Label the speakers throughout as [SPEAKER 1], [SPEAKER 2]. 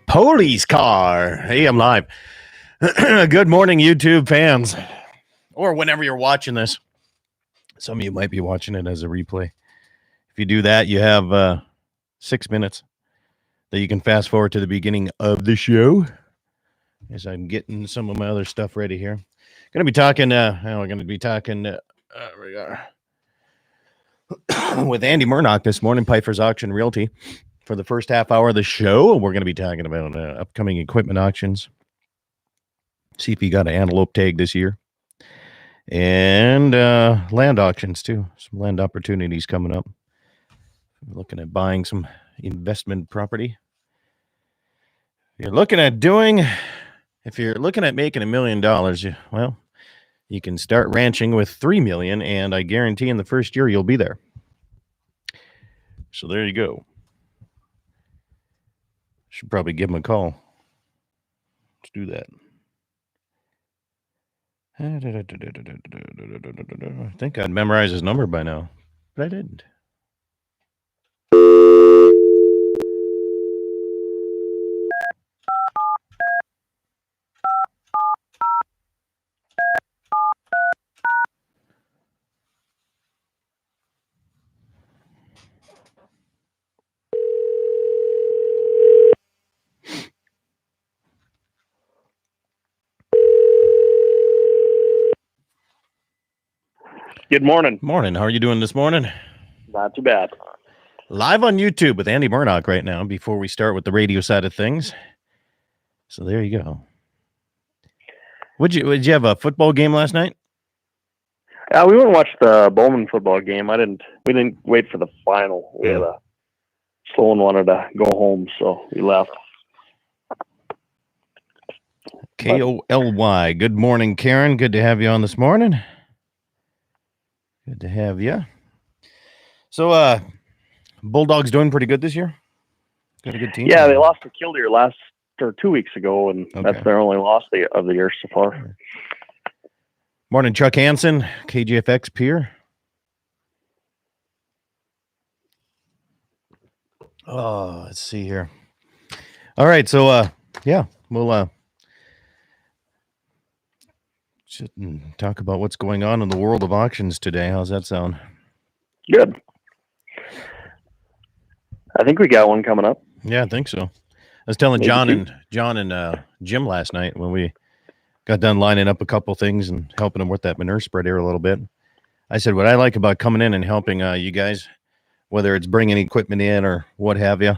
[SPEAKER 1] Police car. Hey, I'm live. Good morning, YouTube fans, or whenever you're watching this. Some of you might be watching it as a replay. If you do that, you have 6 minutes that you can fast forward to the beginning of the show. As I'm getting some of my other stuff ready here. We're going to be talking with Andy Murdoch this morning, Pfeiffer's Auction Realty. For the first half hour of the show, we're going to be talking about upcoming equipment auctions. See if you got an antelope tag this year. And land auctions, too. Some land opportunities coming up. We're looking at buying some investment property. If you're looking at making $1 million, well, you can start ranching with $3 million, and I guarantee in the first year you'll be there. So there you go. Should probably give him a call. Let's do that. I think I'd memorize his number by now, but I didn't.
[SPEAKER 2] Good morning.
[SPEAKER 1] Morning. How are you doing this morning?
[SPEAKER 2] Not too bad.
[SPEAKER 1] Live on YouTube with Andy Murdoch right now before we start with the radio side of things. So there you go. Would you have a football game last night?
[SPEAKER 2] We went and watched the Bowman football game. We didn't wait for the final. We had Sloan wanted to go home, so we left.
[SPEAKER 1] KOLY. Good morning, Karen. Good to have you on this morning. Good to have you. So, Bulldogs doing pretty good this year? Got a good team?
[SPEAKER 2] Yeah, they lost to Killdeer 2 weeks ago, and That's their only loss of the year so far.
[SPEAKER 1] Morning, Chuck Hansen, KGFX peer. Oh, let's see here. All right, so, we'll sit and talk about what's going on in the world of auctions today. How's that sound?
[SPEAKER 2] Good. I think we got one coming up.
[SPEAKER 1] Yeah, I think so. I was telling John and Jim last night when we got done lining up a couple things and helping them with that manure spread here a little bit. I said, what I like about coming in and helping you guys, whether it's bringing equipment in or what have you,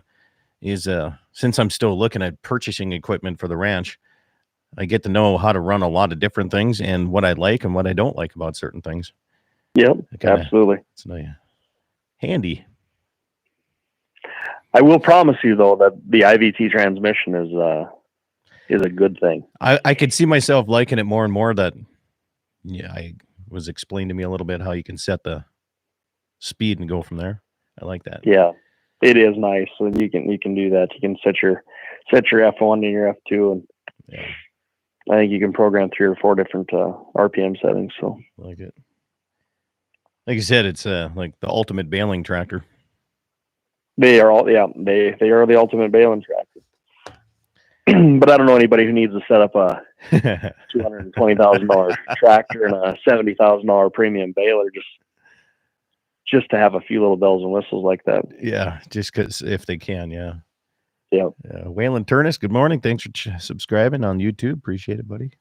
[SPEAKER 1] is since I'm still looking at purchasing equipment for the ranch, I get to know how to run a lot of different things and what I like and what I don't like about certain things.
[SPEAKER 2] Yep, absolutely.
[SPEAKER 1] It's handy.
[SPEAKER 2] I will promise you, though, that the IVT transmission is a good thing.
[SPEAKER 1] I could see myself liking it more and more. I was explained to me a little bit how you can set the speed and go from there. I like that.
[SPEAKER 2] Yeah, it is nice. So you can do that. You can set your F1 and your F2, and I think you can program 3 or 4 different RPM settings. So
[SPEAKER 1] I like it. Like you said, it's like the ultimate baling tractor.
[SPEAKER 2] They are they are the ultimate baling tractor. But I don't know anybody who needs to set up a $220,000 tractor and a $70,000 premium baler just to have a few little bells and whistles like that.
[SPEAKER 1] Yeah, just because if they can, yeah.
[SPEAKER 2] Yeah.
[SPEAKER 1] Waylon Turnus, good morning. Thanks for subscribing on YouTube. Appreciate it, buddy.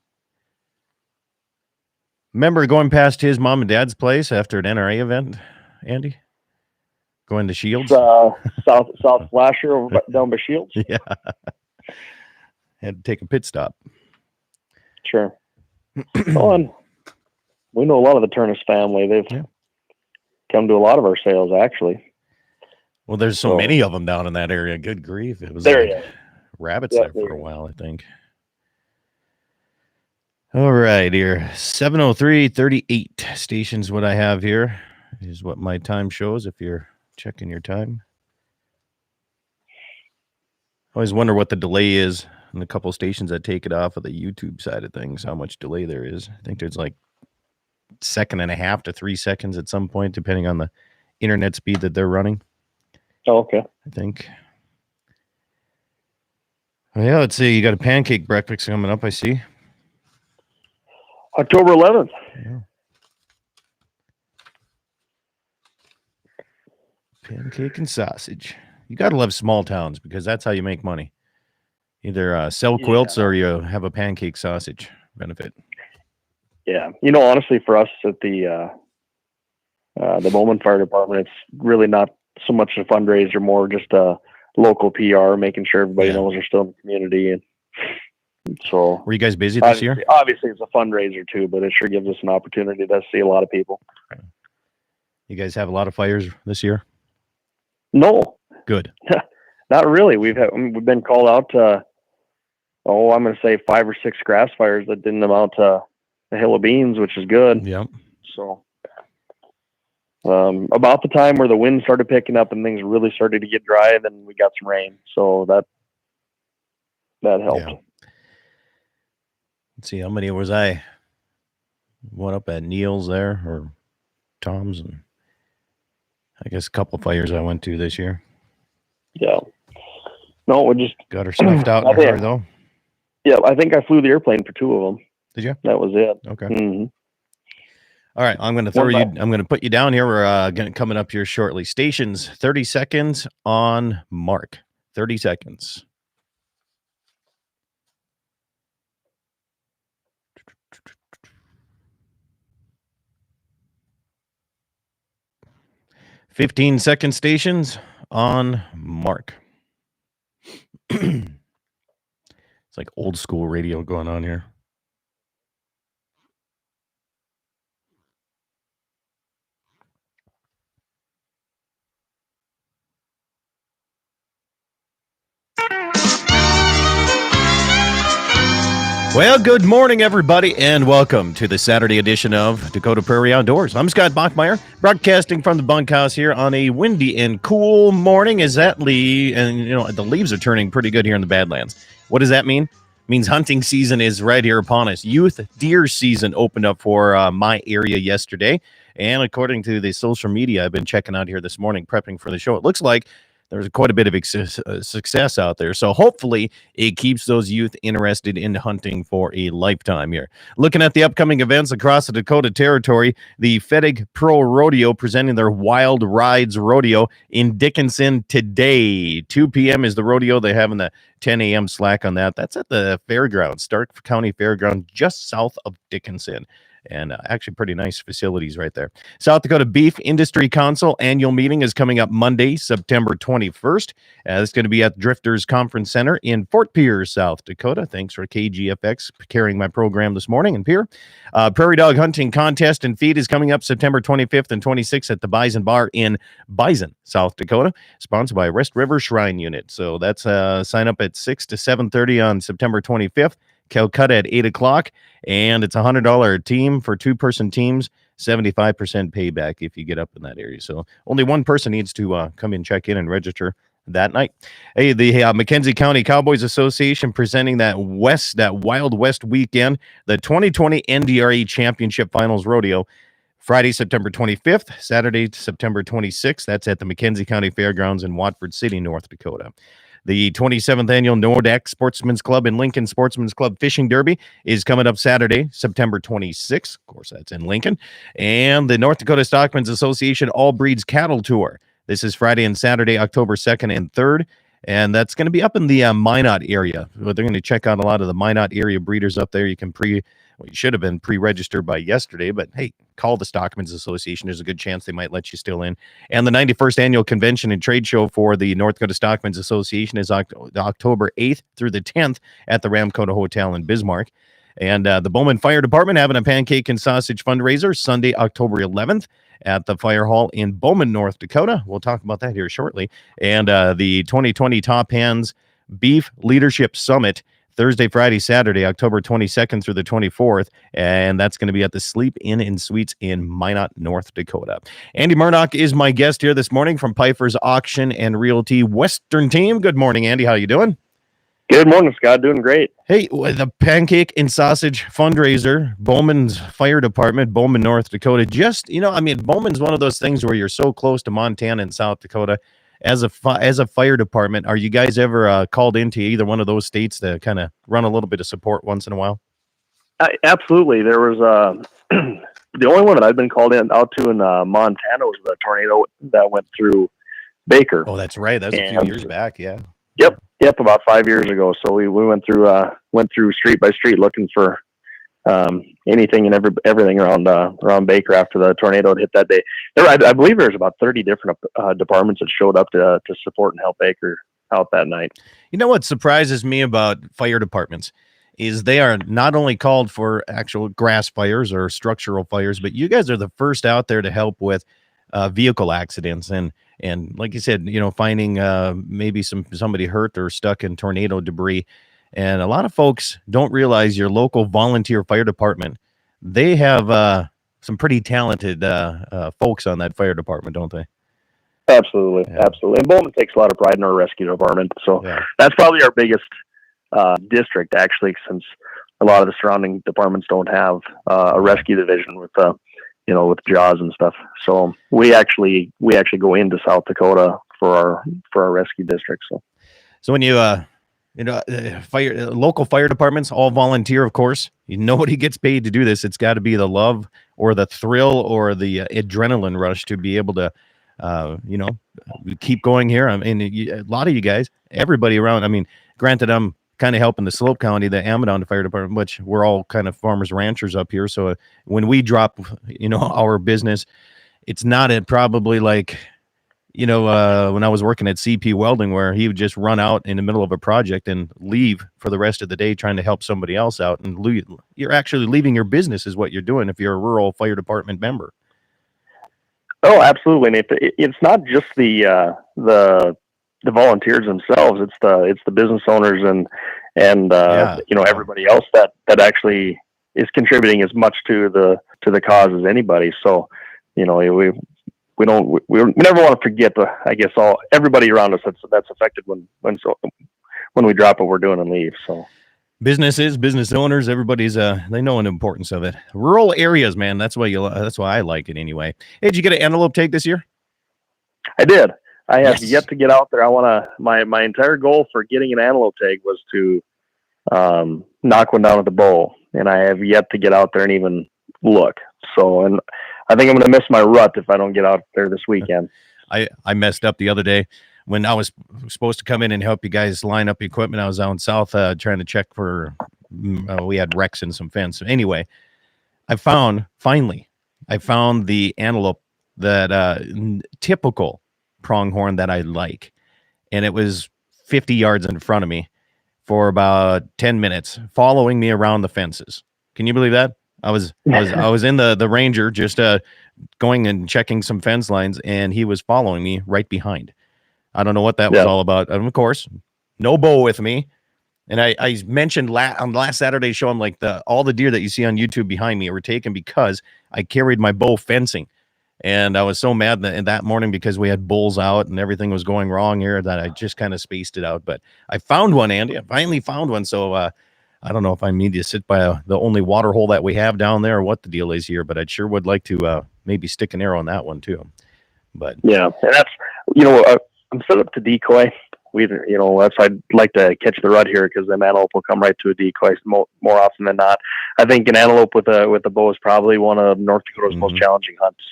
[SPEAKER 1] Remember going past his mom and dad's place after an NRA event, Andy? Going to Shields?
[SPEAKER 2] South Flasher over down by Shields?
[SPEAKER 1] Yeah. Had to take a pit stop.
[SPEAKER 2] Sure. Well, we know a lot of the Turnus family. They've come to a lot of our sales, actually.
[SPEAKER 1] Well, there's so many of them down in that area. Good grief. It was rabbits there for a while, I think. All right, here. 7:03:38 stations. What I have here is what my time shows if you're checking your time. I always wonder what the delay is in the couple stations that take it off of the YouTube side of things, how much delay there is. I think there's like 2.5 to 3 seconds at some point, depending on the internet speed that they're running.
[SPEAKER 2] Oh, okay.
[SPEAKER 1] I think. Yeah, let's see. You got a pancake breakfast coming up, I see.
[SPEAKER 2] October 11th.
[SPEAKER 1] Yeah. Pancake and sausage. You got to love small towns because that's how you make money. Either sell quilts or you have a pancake sausage benefit.
[SPEAKER 2] Yeah. Honestly, for us at the Bowman Fire Department, it's really not so much a fundraiser, more just a local PR, making sure everybody knows they're still in the community. And so,
[SPEAKER 1] were you guys busy this year?
[SPEAKER 2] Obviously, it's a fundraiser too, but it sure gives us an opportunity to see a lot of people.
[SPEAKER 1] You guys have a lot of fires this year?
[SPEAKER 2] No.
[SPEAKER 1] Good.
[SPEAKER 2] Not really. We've been called out to, I'm going to say 5 or 6 grass fires that didn't amount to a hill of beans, which is good.
[SPEAKER 1] Yep.
[SPEAKER 2] So, about the time where the wind started picking up and things really started to get dry, then we got some rain. So that helped.
[SPEAKER 1] Yeah. Let's see, how many was I? One up at Neil's there, or Tom's, and I guess a couple of fires I went to this year.
[SPEAKER 2] Yeah. No, we just
[SPEAKER 1] got her snuffed out in a hurry, though.
[SPEAKER 2] Yeah, I think I flew the airplane for 2 of them.
[SPEAKER 1] Did you?
[SPEAKER 2] That was it.
[SPEAKER 1] Okay.
[SPEAKER 2] Mm-hmm.
[SPEAKER 1] All right, I'm going to I'm going to put you down here. We're coming up here shortly. Stations, 30 seconds on mark. 30 seconds. "15-second stations on mark." It's like old school radio going on here. Well, good morning, everybody, and welcome to the Saturday edition of Dakota Prairie Outdoors. I'm Scott Bachmeyer, broadcasting from the bunkhouse here on a windy and cool morning as the leaves are turning pretty good here in the Badlands. What does that mean? It means hunting season is right here upon us. Youth deer season opened up for my area yesterday, and according to the social media I've been checking out here this morning, prepping for the show, it looks like there's quite a bit of success out there. So hopefully it keeps those youth interested in hunting for a lifetime here. Looking at the upcoming events across the Dakota Territory, the FedEg Pro Rodeo presenting their Wild Rides Rodeo in Dickinson today. 2 p.m. is the rodeo. They have in the 10 a.m. slack on that. That's at the fairgrounds, Stark County Fairground, just south of Dickinson. And actually pretty nice facilities right there. South Dakota Beef Industry Council annual meeting is coming up Monday, September 21st. It's going to be at Drifters Conference Center in Fort Pierre, South Dakota. Thanks for KGFX carrying my program this morning in Pierre. Prairie Dog Hunting Contest and Feed is coming up September 25th and 26th at the Bison Bar in Bison, South Dakota, sponsored by West River Shrine Unit. So that's sign up at 6 to 7:30 on September 25th. Calcutta at 8 o'clock, and it's $100 a team for 2-person teams, 75% payback if you get up in that area. So only one person needs to come in, check in, and register that night. Hey, the McKenzie County Cowboys Association presenting that Wild West weekend, the 2020 NDRA Championship Finals Rodeo, Friday, September 25th, Saturday, September 26th. That's at the McKenzie County Fairgrounds in Watford City, North Dakota. The 27th annual Nordac Sportsman's Club and Lincoln Sportsman's Club Fishing Derby is coming up Saturday, September 26th. Of course, that's in Lincoln. And the North Dakota Stockmen's Association All Breeds Cattle Tour. This is Friday and Saturday, October 2nd and 3rd. And that's going to be up in the Minot area. They're going to check out a lot of the Minot area breeders up there. You can you should have been pre-registered by yesterday, but hey, call the Stockmen's Association. There's a good chance they might let you still in. And the 91st Annual Convention and Trade Show for the North Dakota Stockmen's Association is October 8th through the 10th at the Ramcota Hotel in Bismarck. And the Bowman Fire Department having a pancake and sausage fundraiser Sunday, October 11th at the Fire Hall in Bowman, North Dakota. We'll talk about that here shortly. And the 2020 Top Hands Beef Leadership Summit Thursday, Friday, Saturday, October 22nd through the 24th, and that's going to be at the Sleep Inn and Suites in Minot, North Dakota. Andy Murdoch is my guest here this morning from Piper's Auction and Realty Western Team. Good morning, Andy. How you doing?
[SPEAKER 2] Good morning, Scott. Doing great.
[SPEAKER 1] Hey, the pancake and sausage fundraiser, Bowman's Fire Department, Bowman, North Dakota. Bowman's one of those things where you're so close to Montana and South Dakota, as a fire department, are you guys ever called into either one of those states to kind of run a little bit of support once in a while?
[SPEAKER 2] Absolutely. There was the only one that I've been called out to in Montana was the tornado that went through Baker.
[SPEAKER 1] Oh, that's right. That was a few years back. Yeah.
[SPEAKER 2] Yep, about 5 years ago. So we went through street by street looking for anything and everything around Baker after the tornado had hit that day. I believe there's about 30 different departments that showed up to support and help Baker out that night.
[SPEAKER 1] You know what surprises me about fire departments is they are not only called for actual grass fires or structural fires, but you guys are the first out there to help with vehicle accidents and like you said, finding maybe somebody hurt or stuck in tornado debris. And a lot of folks don't realize your local volunteer fire department, they have some pretty talented folks on that fire department, don't they?
[SPEAKER 2] Absolutely. Yeah. Absolutely. And Bowman takes a lot of pride in our rescue department. So that's probably our biggest district, actually, since a lot of the surrounding departments don't have a rescue division with with JAWS and stuff. So we actually go into South Dakota for our rescue district.
[SPEAKER 1] So when you local fire departments, all volunteer, of course. Nobody gets paid to do this. It's got to be the love or the thrill or the adrenaline rush to be able to, keep going here. I mean, a lot of you guys, everybody around. I mean, granted, I'm kind of helping the Slope County, the Amadon Fire Department, which we're all kind of farmers ranchers up here. So when we drop, our business, it's not probably like, when I was working at CP Welding, where he would just run out in the middle of a project and leave for the rest of the day trying to help somebody else out. And you're actually leaving your business is what you're doing if you're a rural fire department member.
[SPEAKER 2] Oh, absolutely. And it's not just the volunteers themselves. It's the business owners and everybody else that actually is contributing as much to the cause as anybody. So, we never want to forget everybody around us that's affected when we drop what we're doing and leave. So
[SPEAKER 1] businesses, business owners, everybody's they know the importance of it. Rural areas, man. That's why I like it anyway. Hey, did you get an antelope tag this year?
[SPEAKER 2] I did. I have yet to get out there. I want to. My entire goal for getting an antelope tag was to knock one down with a bow, and I have yet to get out there and even look. So, and I think I'm going to miss my rut if I don't get out there this weekend.
[SPEAKER 1] I messed up the other day when I was supposed to come in and help you guys line up equipment. I was out south trying to check for. We had wrecks and some fence. Anyway, I found the antelope that typical pronghorn that I like, and it was 50 yards in front of me for about 10 minutes, following me around the fences. Can you believe that? I was in the Ranger just going and checking some fence lines, and he was following me right behind. I don't know what that was all about. And of course, no bow with me. And I mentioned on the last Saturday show, I'm like, all the deer that you see on YouTube behind me were taken because I carried my bow fencing. And I was so mad that morning because we had bulls out and everything was going wrong here that I just kind of spaced it out. But I found one, Andy. I finally found one. So I don't know if I need to sit by the only water hole that we have down there or what the deal is here, but I sure would like to maybe stick an arrow on that one too. But
[SPEAKER 2] yeah, and that's, I'm set up to decoy. I'd like to catch the rut here because the antelope will come right to a decoy more often than not. I think an antelope with a bow is probably one of North Dakota's most challenging hunts.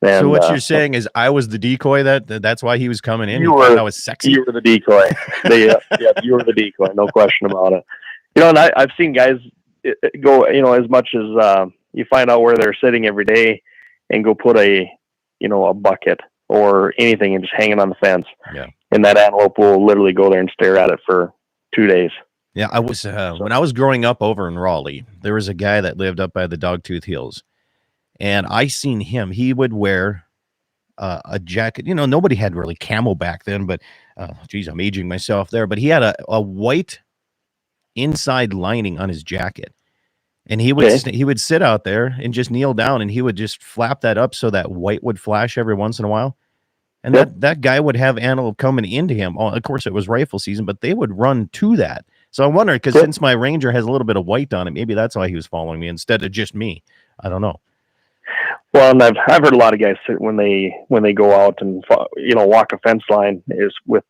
[SPEAKER 2] And,
[SPEAKER 1] so what you're saying is I was the decoy that's why he was coming in. I was sexy.
[SPEAKER 2] You were the decoy. You were the decoy. No question about it. And I've seen guys go, as much as you find out where they're sitting every day and go put a bucket or anything and just hang it on the fence.
[SPEAKER 1] Yeah.
[SPEAKER 2] And that antelope will literally go there and stare at it for 2 days.
[SPEAKER 1] Yeah. I was, when I was growing up over in Raleigh, there was a guy that lived up by the Dogtooth Hills. And I seen him. He would wear a jacket. Nobody had really camo back then, but I'm aging myself there. But he had a white inside lining on his jacket, and he would sit out there and just kneel down, and he would just flap that up so that white would flash every once in a while. And that guy would have antelope coming into him. Oh, of course, it was rifle season, but they would run to that. So I wonder, because since my Ranger has a little bit of white on it, maybe that's why he was following me instead of just me. I don't know.
[SPEAKER 2] Well, and I've heard a lot of guys sit when they go out and walk a fence line is with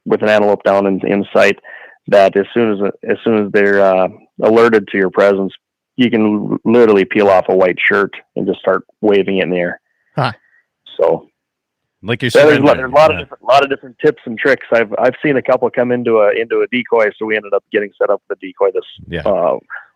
[SPEAKER 2] an antelope down in sight, that as soon as they're alerted to your presence, you can literally peel off a white shirt and just start waving it in the air.
[SPEAKER 1] Huh.
[SPEAKER 2] So,
[SPEAKER 1] like you said,
[SPEAKER 2] there's a lot of different tips and tricks. I've seen a couple come into a decoy, so we ended up getting set up with a decoy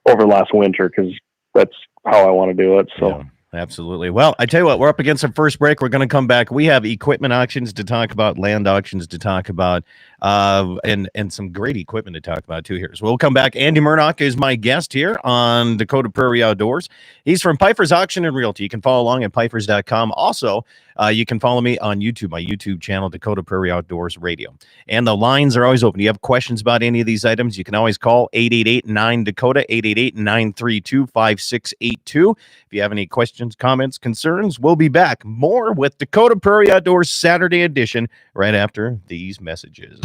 [SPEAKER 2] over last winter, because that's how I want to do it. So.
[SPEAKER 1] Yeah. Absolutely. Well, I tell you what, we're up against our first break. We're going to come back. We have equipment auctions to talk about, land auctions to talk about, and some great equipment to talk about too here. So we'll come back. Andy Murdoch is my guest here on Dakota Prairie Outdoors. He's from Piper's Auction and Realty. You can follow along at pipers.com. Also, you can follow me on YouTube, my YouTube channel, Dakota Prairie Outdoors Radio. And the lines are always open. You have questions about any of these items, you can always call 888-9-DAKOTA, 888-932-5682. If you have any questions, comments, concerns, we'll be back. More with Dakota Prairie Outdoors Saturday edition right after these messages.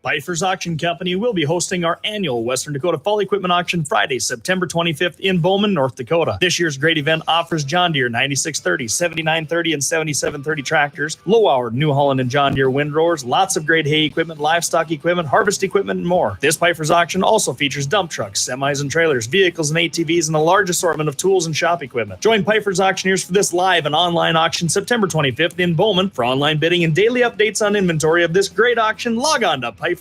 [SPEAKER 3] Pfeiffer's Auction Company will be hosting our annual Western Dakota Fall Equipment Auction Friday, September 25th in Bowman, North Dakota. This year's great event offers John Deere 9630, 7930, and 7730 tractors, low hour New Holland and John Deere windrowers, lots of great hay equipment, livestock equipment, harvest equipment, and more. This Pfeiffer's Auction also features dump trucks, semis and trailers, vehicles and ATVs, and a large assortment of tools and shop equipment. Join Pfeiffer's Auctioneers for this live and online auction September 25th in Bowman. For online bidding and daily updates on inventory of this great auction, log on to Pfeiffer's.com.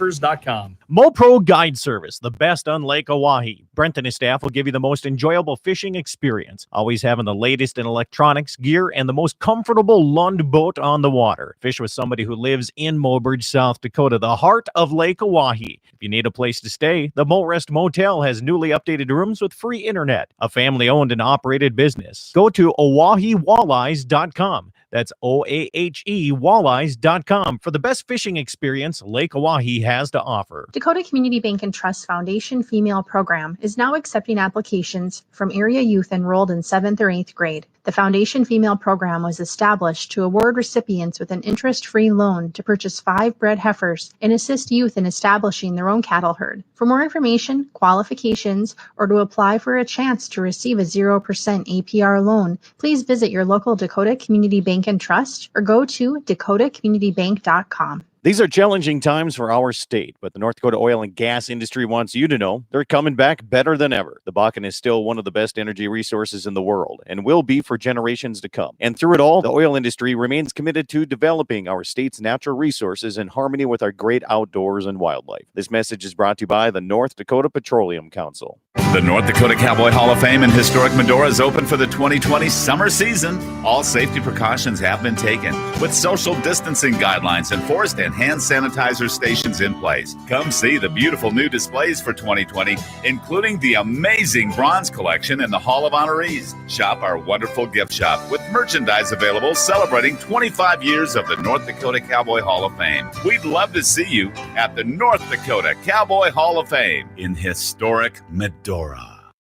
[SPEAKER 4] MoPro Guide Service, the best on Lake Oahe. Brent and his staff will give you the most enjoyable fishing experience, always having the latest in electronics, gear, and the most comfortable Lund boat on the water. Fish with somebody who lives in Mobridge, South Dakota, the heart of Lake Oahe. If you need a place to stay, the Morest Motel has newly updated rooms with free internet, a family-owned and operated business. Go to OaheWalleyes.com. That's OAHE Walleyes.com for the best fishing experience Lake Oahe has to offer.
[SPEAKER 5] Dakota Community Bank and Trust Foundation Female Program is now accepting applications from area youth enrolled in 7th or 8th grade. The Foundation Female Program was established to award recipients with an interest-free loan to purchase 5 bred heifers and assist youth in establishing their own cattle herd. For more information, qualifications, or to apply for a chance to receive a 0% APR loan, please visit your local Dakota Community Bank and Trust or go to dakotacommunitybank.com.
[SPEAKER 1] These are challenging times for our state, but the North Dakota oil and gas industry wants you to know they're coming back better than ever. The Bakken is still one of the best energy resources in the world and will be for generations to come. And through it all, the oil industry remains committed to developing our state's natural resources in harmony with our great outdoors and wildlife. This message is brought to you by the North Dakota Petroleum Council.
[SPEAKER 6] The North Dakota Cowboy Hall of Fame in historic Medora is open for the 2020 summer season. All safety precautions have been taken, with social distancing guidelines enforced and hand sanitizer stations in place. Come see the beautiful new displays for 2020, including the amazing bronze collection in the Hall of Honorees. Shop our wonderful gift shop with merchandise available celebrating 25 years of the North Dakota Cowboy Hall of Fame. We'd love to see you at the North Dakota Cowboy Hall of Fame in historic Medora.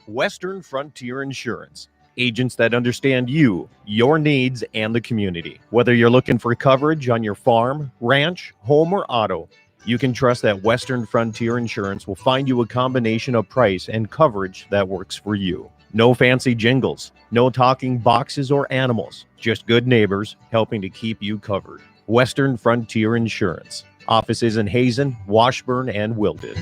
[SPEAKER 4] Western Frontier Insurance. Agents that understand you, your needs, and the community. Whether you're looking for coverage on your farm, ranch, home, or auto, you can trust that Western Frontier Insurance will find you a combination of price and coverage that works for you. No fancy jingles, no talking boxes or animals, just good neighbors helping to keep you covered. Western Frontier Insurance. Offices in Hazen, Washburn, and Wilton.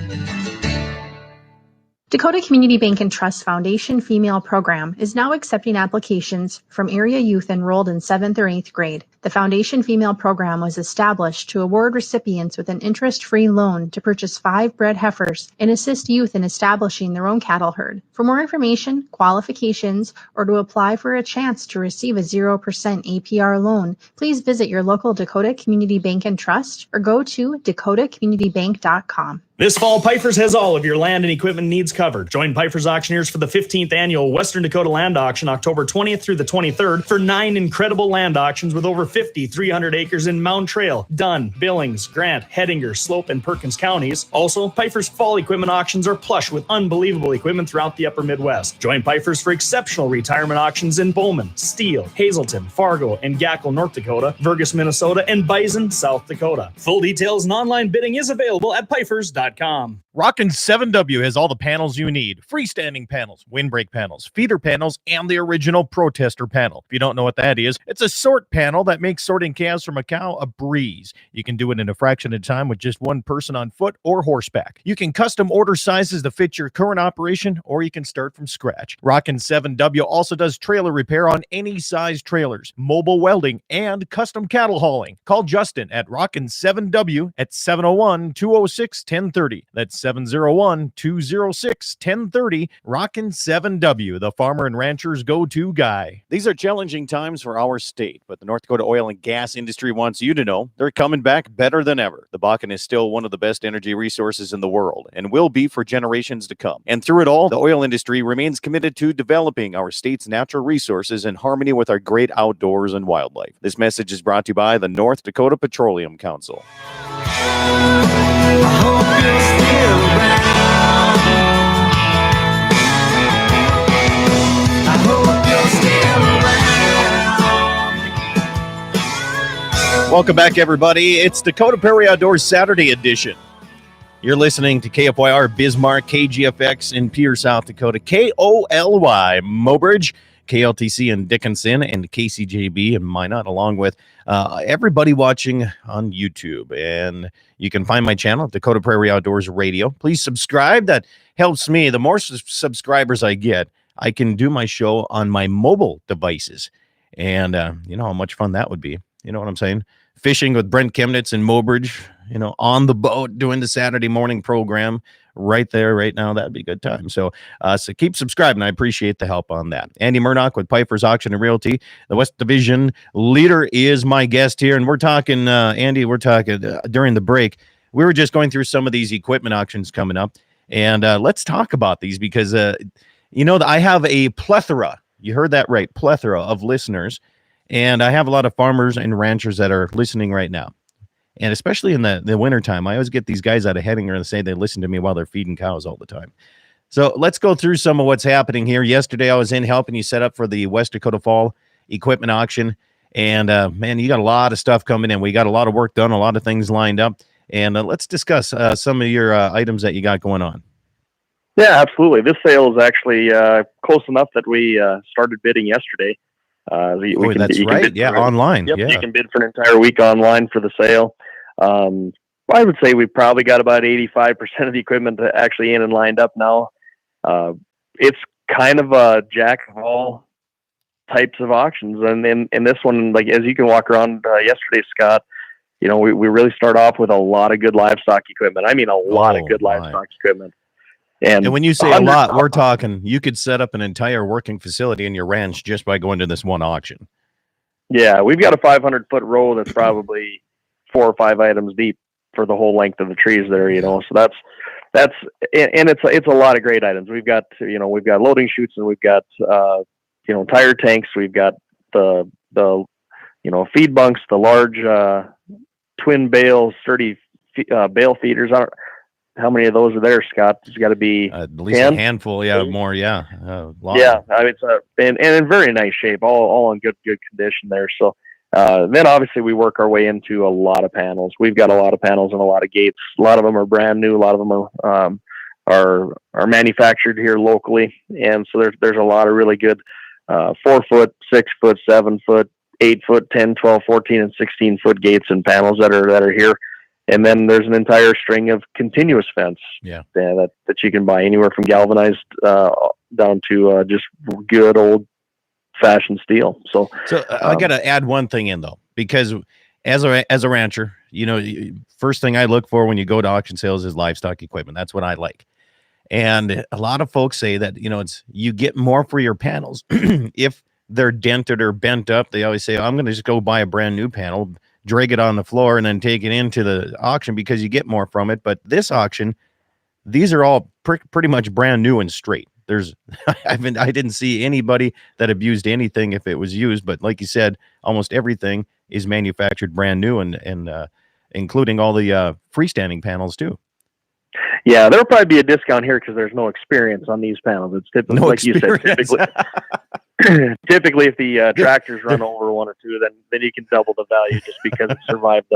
[SPEAKER 5] Dakota Community Bank and Trust Foundation Female Program is now accepting applications from area youth enrolled in 7th or 8th grade. The Foundation Female Program was established to award recipients with an interest-free loan to purchase 5 bred heifers and assist youth in establishing their own cattle herd. For more information, qualifications, or to apply for a chance to receive a 0% APR loan, please visit your local Dakota Community Bank and Trust or go to dakotacommunitybank.com.
[SPEAKER 3] This fall, Pfeiffer's has all of your land and equipment needs covered. Join Pfeiffer's Auctioneers for the 15th annual Western Dakota Land Auction, October 20th through the 23rd, for 9 incredible land auctions with over 300 acres in Mound Trail, Dunn, Billings, Grant, Hettinger, Slope, and Perkins counties. Also, Pfeiffer's fall equipment auctions are plush with unbelievable equipment throughout the upper Midwest. Join Pfeiffer's for exceptional retirement auctions in Bowman, Steele, Hazelton, Fargo, and Gackle, North Dakota, Vergus, Minnesota, and Bison, South Dakota. Full details and online bidding is available at Pfeiffer's.com. PowerPlus.com.
[SPEAKER 4] Rockin' 7W has all the panels you need. Freestanding panels, windbreak panels, feeder panels, and the original protester panel. If you don't know what that is, it's a sort panel that makes sorting calves from a cow a breeze. You can do it in a fraction of time with just one person on foot or horseback. You can custom order sizes to fit your current operation, or you can start from scratch. Rockin' 7W also does trailer repair on any size trailers, mobile welding, and custom cattle hauling. Call Justin at Rockin' 7W at 701-206-1030. That's 701-206-1030. Rockin' 7W, the farmer and rancher's go-to guy. These are challenging times for our state, but the North Dakota oil and gas industry wants you to know they're coming back better than ever. The Bakken is still one of the best energy resources in the world and will be for generations to come. And through it all, the oil industry remains committed to developing our state's natural resources in harmony with our great outdoors and wildlife. This message is brought to you by the North Dakota Petroleum Council. Welcome back, everybody. It's Dakota Prairie Outdoors Saturday edition. You're listening to KFYR Bismarck, KGFX in Pierre, South Dakota, KOLY Mobridge, KLTC in Dickinson, and KCJB in Minot, along with everybody watching on YouTube. And you can find my channel, Dakota Prairie Outdoors Radio. Please subscribe. That helps me. The more subscribers I get, I can do my show on my mobile devices. And you know how much fun that would be. You know what I'm saying? Fishing with Brent Chemnitz in Mobridge, you know, on the boat doing the Saturday morning program right there, right now. That'd be a good time. So keep subscribing. I appreciate the help on that. Andy Murdoch with Piper's Auction and Realty. The West Division leader is my guest here. And we're talking, Andy, during the break. We were just going through some of these equipment auctions coming up. And let's talk about these because, you know, I have a plethora. You heard that right. Plethora of listeners. And I have a lot of farmers and ranchers that are listening right now. And especially in the wintertime, I always get these guys out of Hettinger that say they listen to me while they're feeding cows all the time. So let's go through some of what's happening here. Yesterday, I was in helping you set up for the West Dakota Fall Equipment Auction. And, man, you got a lot of stuff coming in. We got a lot of work done, a lot of things lined up. And let's discuss some of your items that you got going on.
[SPEAKER 2] Yeah, absolutely. This sale is actually close enough that we started bidding yesterday.
[SPEAKER 1] That's right. Yeah, online.
[SPEAKER 2] Yep,
[SPEAKER 1] yeah.
[SPEAKER 2] You can bid for an entire week online for the sale. I would say we've probably got about 85% of the equipment actually in and lined up now. It's kind of a jack of all types of auctions. And in this one, like as you can walk around yesterday, Scott, you know, we really start off with a lot of good livestock equipment. I mean, a lot of good livestock equipment.
[SPEAKER 1] And when you say a lot, we're talking, you could set up an entire working facility in your ranch just by going to this one auction.
[SPEAKER 2] Yeah, we've got a 500-foot row that's probably 4 or 5 items deep for the whole length of the trees there, you know. So that's and it's a lot of great items. We've got loading chutes, and we've got tire tanks. We've got the feed bunks, the large twin bale sturdy bale feeders. I don't how many of those are there, Scott? There's got to be
[SPEAKER 1] at least 10? A handful, yeah, more, yeah.
[SPEAKER 2] Yeah, I mean, it's and in very nice shape, all in good condition there. So then obviously we work our way into a lot of panels. We've got a lot of panels and a lot of gates. A lot of them are brand new. A lot of them are manufactured here locally, and so there's a lot of really good 4-foot, 6-foot, 7-foot, 8-foot, 10, 12, 14, and 16-foot gates and panels that are here. And then there's an entire string of continuous fence that you can buy anywhere from galvanized down to just good old fashioned steel. So
[SPEAKER 1] I got to add one thing in though, because as a rancher, first thing I look for when you go to auction sales is livestock equipment. That's what I like. And a lot of folks say that, you get more for your panels if they're dented or bent up. They always say, I'm going to just go buy a brand new panel, drag it on the floor, and then take it into the auction because you get more from it. But this auction, these are all pretty much brand new and straight. I didn't see anybody that abused anything if it was used. But like you said, almost everything is manufactured brand new, and including all the freestanding panels too.
[SPEAKER 2] Yeah, there'll probably be a discount here because there's no experience on these panels. It's typically, like you said, typically if the tractors run over 1 or 2, then you can double the value just because it survived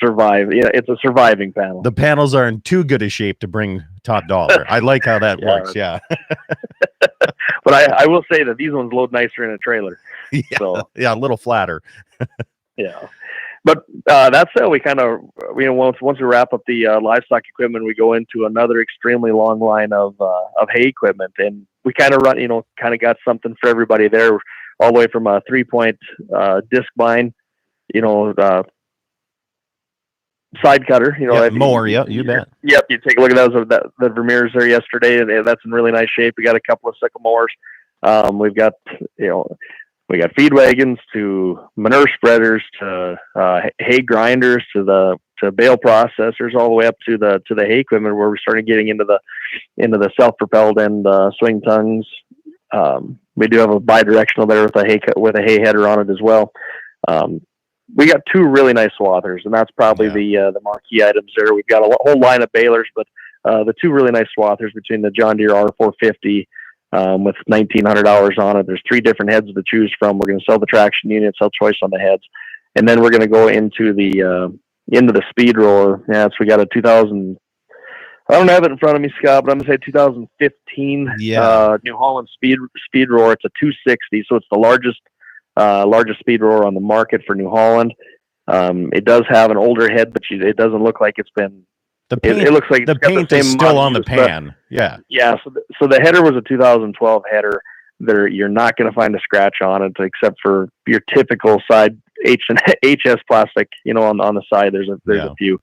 [SPEAKER 2] survive. Yeah, it's a surviving panel.
[SPEAKER 1] The panels are in too good a shape to bring top dollar. I like how that works. Yeah.
[SPEAKER 2] But I will say that these ones load nicer in a trailer.
[SPEAKER 1] Yeah.
[SPEAKER 2] So
[SPEAKER 1] Yeah. A little flatter.
[SPEAKER 2] yeah. But that's how we kind of, once we wrap up the livestock equipment, we go into another extremely long line of hay equipment, and we kind of kind of got something for everybody there, all the way from a 3-point disc bind, side cutter,
[SPEAKER 1] mower. Yeah, you bet.
[SPEAKER 2] Yep, you take a look at those. The Vermeers there yesterday, and that's in really nice shape. We got a couple of sycamores. We've got we got feed wagons to manure spreaders to hay grinders to bale processors, all the way up to the hay equipment, where we started getting into the self-propelled and swing tongues. We do have a bidirectional there with a hay header on it as well. We got 2 really nice swathers, and that's probably the marquee items there. We've got a whole line of balers, but the 2 really nice swathers between the John Deere R450 with 1,900 hours on it. There's 3 different heads to choose from. We're going to sell the traction unit, sell choice on the heads, and then we're going to go into the speed roller. Yeah, so we got a 2000. I don't have it in front of me, Scott, but I'm going to say 2015 New Holland speed roller. It's a 260, so it's the largest speed roller on the market for New Holland. It does have an older head, but it doesn't look like it's been. It looks like
[SPEAKER 1] the paint is still on the pan. Yeah.
[SPEAKER 2] Yeah. So the header was a 2012 header. You're not going to find a scratch on it, except for your typical side HS plastic. On the side, there's a few,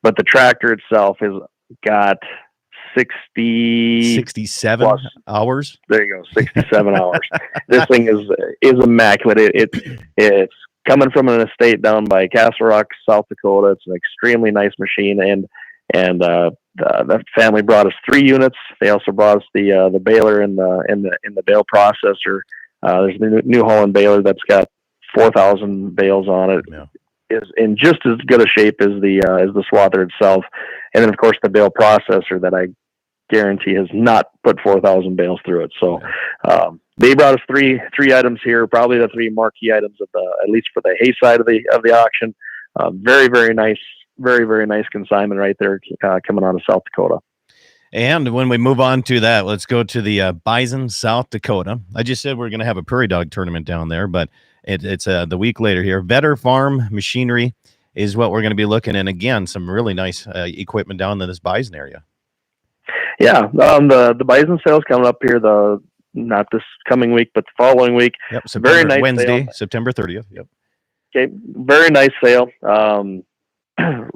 [SPEAKER 2] but the tractor itself has got
[SPEAKER 1] 67
[SPEAKER 2] plus
[SPEAKER 1] hours.
[SPEAKER 2] There you go, 67 hours. This thing is immaculate. It's coming from an estate down by Castle Rock, South Dakota. It's an extremely nice machine, and that family brought us 3 units. They also brought us the baler and the bale processor. There's the New Holland baler that's got 4,000 bales on it.
[SPEAKER 1] Yeah.
[SPEAKER 2] Is in just as good a shape as the swather itself, and then of course the bale processor that I guarantee has not put 4,000 bales through it. So they brought us three items here, probably the 3 marquee items at least for the hay side of the auction. Very, very nice. Very, very nice consignment right there coming out of South Dakota.
[SPEAKER 1] And when we move on to that, let's go to the Bison, South Dakota. I just said we're going to have a prairie dog tournament down there, but it's the week later here. Vetter Farm Machinery is what we're going to be looking at. Again, some really nice equipment down in this Bison area. Yeah,
[SPEAKER 2] the Bison sale's coming up here, not this coming week, but the following week.
[SPEAKER 1] Yep,
[SPEAKER 2] very nice
[SPEAKER 1] Wednesday,
[SPEAKER 2] sale.
[SPEAKER 1] September 30th. Yep.
[SPEAKER 2] Okay, very nice sale.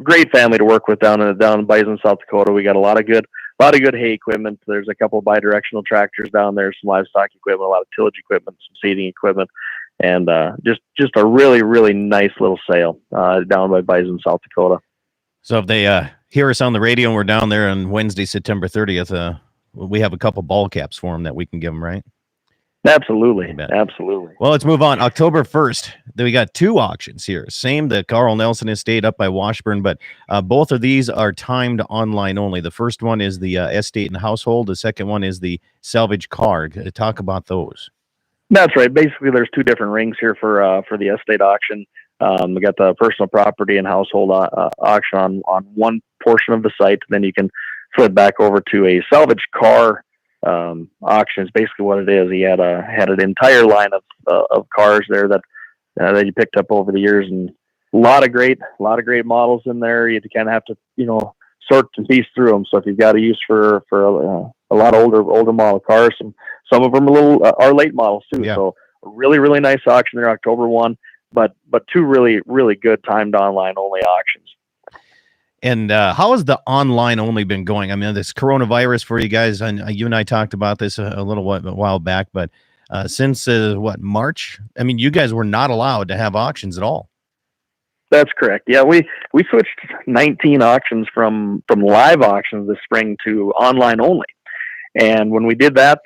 [SPEAKER 2] Great family to work with down in Bison, South Dakota. We got a lot of good hay equipment. There's a couple of bidirectional tractors down there, some livestock equipment, a lot of tillage equipment, some seeding equipment, and just a really, really nice little sale down by Bison, South Dakota.
[SPEAKER 1] So if they hear us on the radio and we're down there on Wednesday, September 30th, we have a couple ball caps for them that we can give them, right?
[SPEAKER 2] Absolutely. Absolutely.
[SPEAKER 1] Well, let's move on. October 1st, we got 2 auctions here. Same, the Carl Nelson Estate up by Washburn, but both of these are timed online only. The first one is the Estate and Household. The second one is the Salvage Car. Talk about those.
[SPEAKER 2] That's right. Basically, there's 2 different rings here for the estate auction. We got the personal property and household auction on one portion of the site. Then you can flip back over to a salvage car auction. Is basically what it is. He had an entire line of cars there that he picked up over the years, and a lot of great models in there. You kind of have to sort and piece through them. So if you've got a use for a lot of older model cars, some of them are late models too.
[SPEAKER 1] Yeah.
[SPEAKER 2] So a really, really nice auction there, October 1. But 2 really, really good timed online only auctions.
[SPEAKER 1] And how has the online only been going? I mean, this coronavirus for you guys, and you and I talked about this a while back, but since March? I mean, you guys were not allowed to have auctions at all.
[SPEAKER 2] That's correct. Yeah, we switched 19 auctions from live auctions this spring to online only. And when we did that,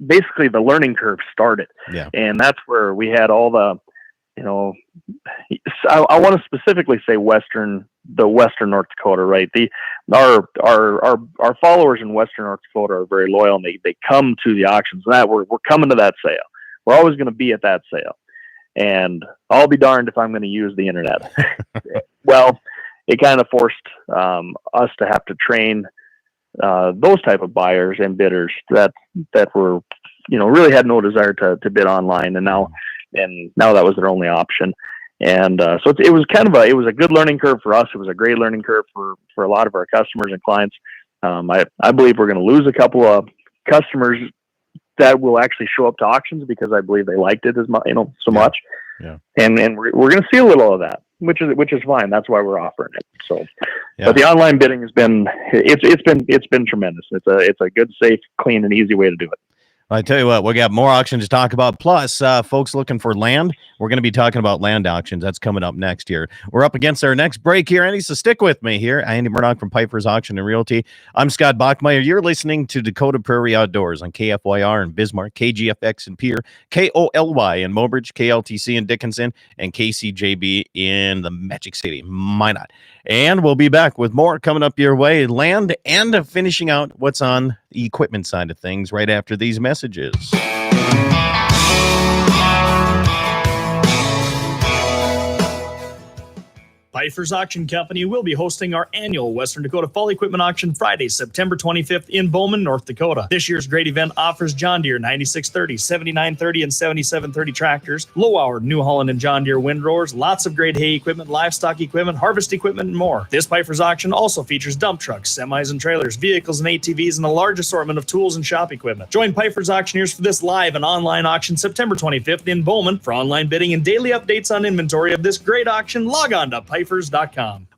[SPEAKER 2] basically the learning curve started.
[SPEAKER 1] Yeah.
[SPEAKER 2] And that's where we had all the, I want to specifically say Western North Dakota, right? Our followers in Western North Dakota are very loyal, and they come to the auctions. And that we're coming to that sale. We're always going to be at that sale. and I'll be darned if I'm going to use the internet. Well, it kind of forced us to have to train those type of buyers and bidders that were, really had no desire to bid online, and now that was their only option. And so it was it was a good learning curve for us. It was a great learning curve for a lot of our customers and clients. I believe we're going to lose a couple of customers that will actually show up to auctions because I believe they liked it as much, so much.
[SPEAKER 1] Yeah.
[SPEAKER 2] And we're going to see a little of that, which is fine. That's why we're offering it. So,
[SPEAKER 1] Yeah.
[SPEAKER 2] but the online bidding has been tremendous. It's a good, safe, clean, and easy way to do it.
[SPEAKER 1] I tell you what, we got more auctions to talk about. Plus, folks looking for land, we're going to be talking about land auctions. That's coming up next year. We're up against our next break here, Andy, so stick with me here. Andy Murdoch from Piper's Auction and Realty. I'm Scott Bachmeyer. You're listening to Dakota Prairie Outdoors on KFYR in Bismarck, KGFX in Pierre, KOLY in Mobridge, KLTC in Dickinson, and KCJB in the Magic City. Why not? And we'll be back with more coming up your way, land, and finishing out what's on the equipment side of things right after these messages.
[SPEAKER 3] Pfeiffer's Auction Company will be hosting our annual Western Dakota Fall Equipment Auction Friday, September 25th in Bowman, North Dakota. This year's great event offers John Deere 9630, 7930, and 7730 tractors, low-hour New Holland and John Deere windrowers, lots of great hay equipment, livestock equipment, harvest equipment, and more. This Pfeiffer's Auction also features dump trucks, semis and trailers, vehicles and ATVs, and a large assortment of tools and shop equipment. Join Pfeiffer's Auctioneers for this live and online auction September 25th in Bowman. For online bidding and daily updates on inventory of this great auction, log on to Pfeiffer's.com.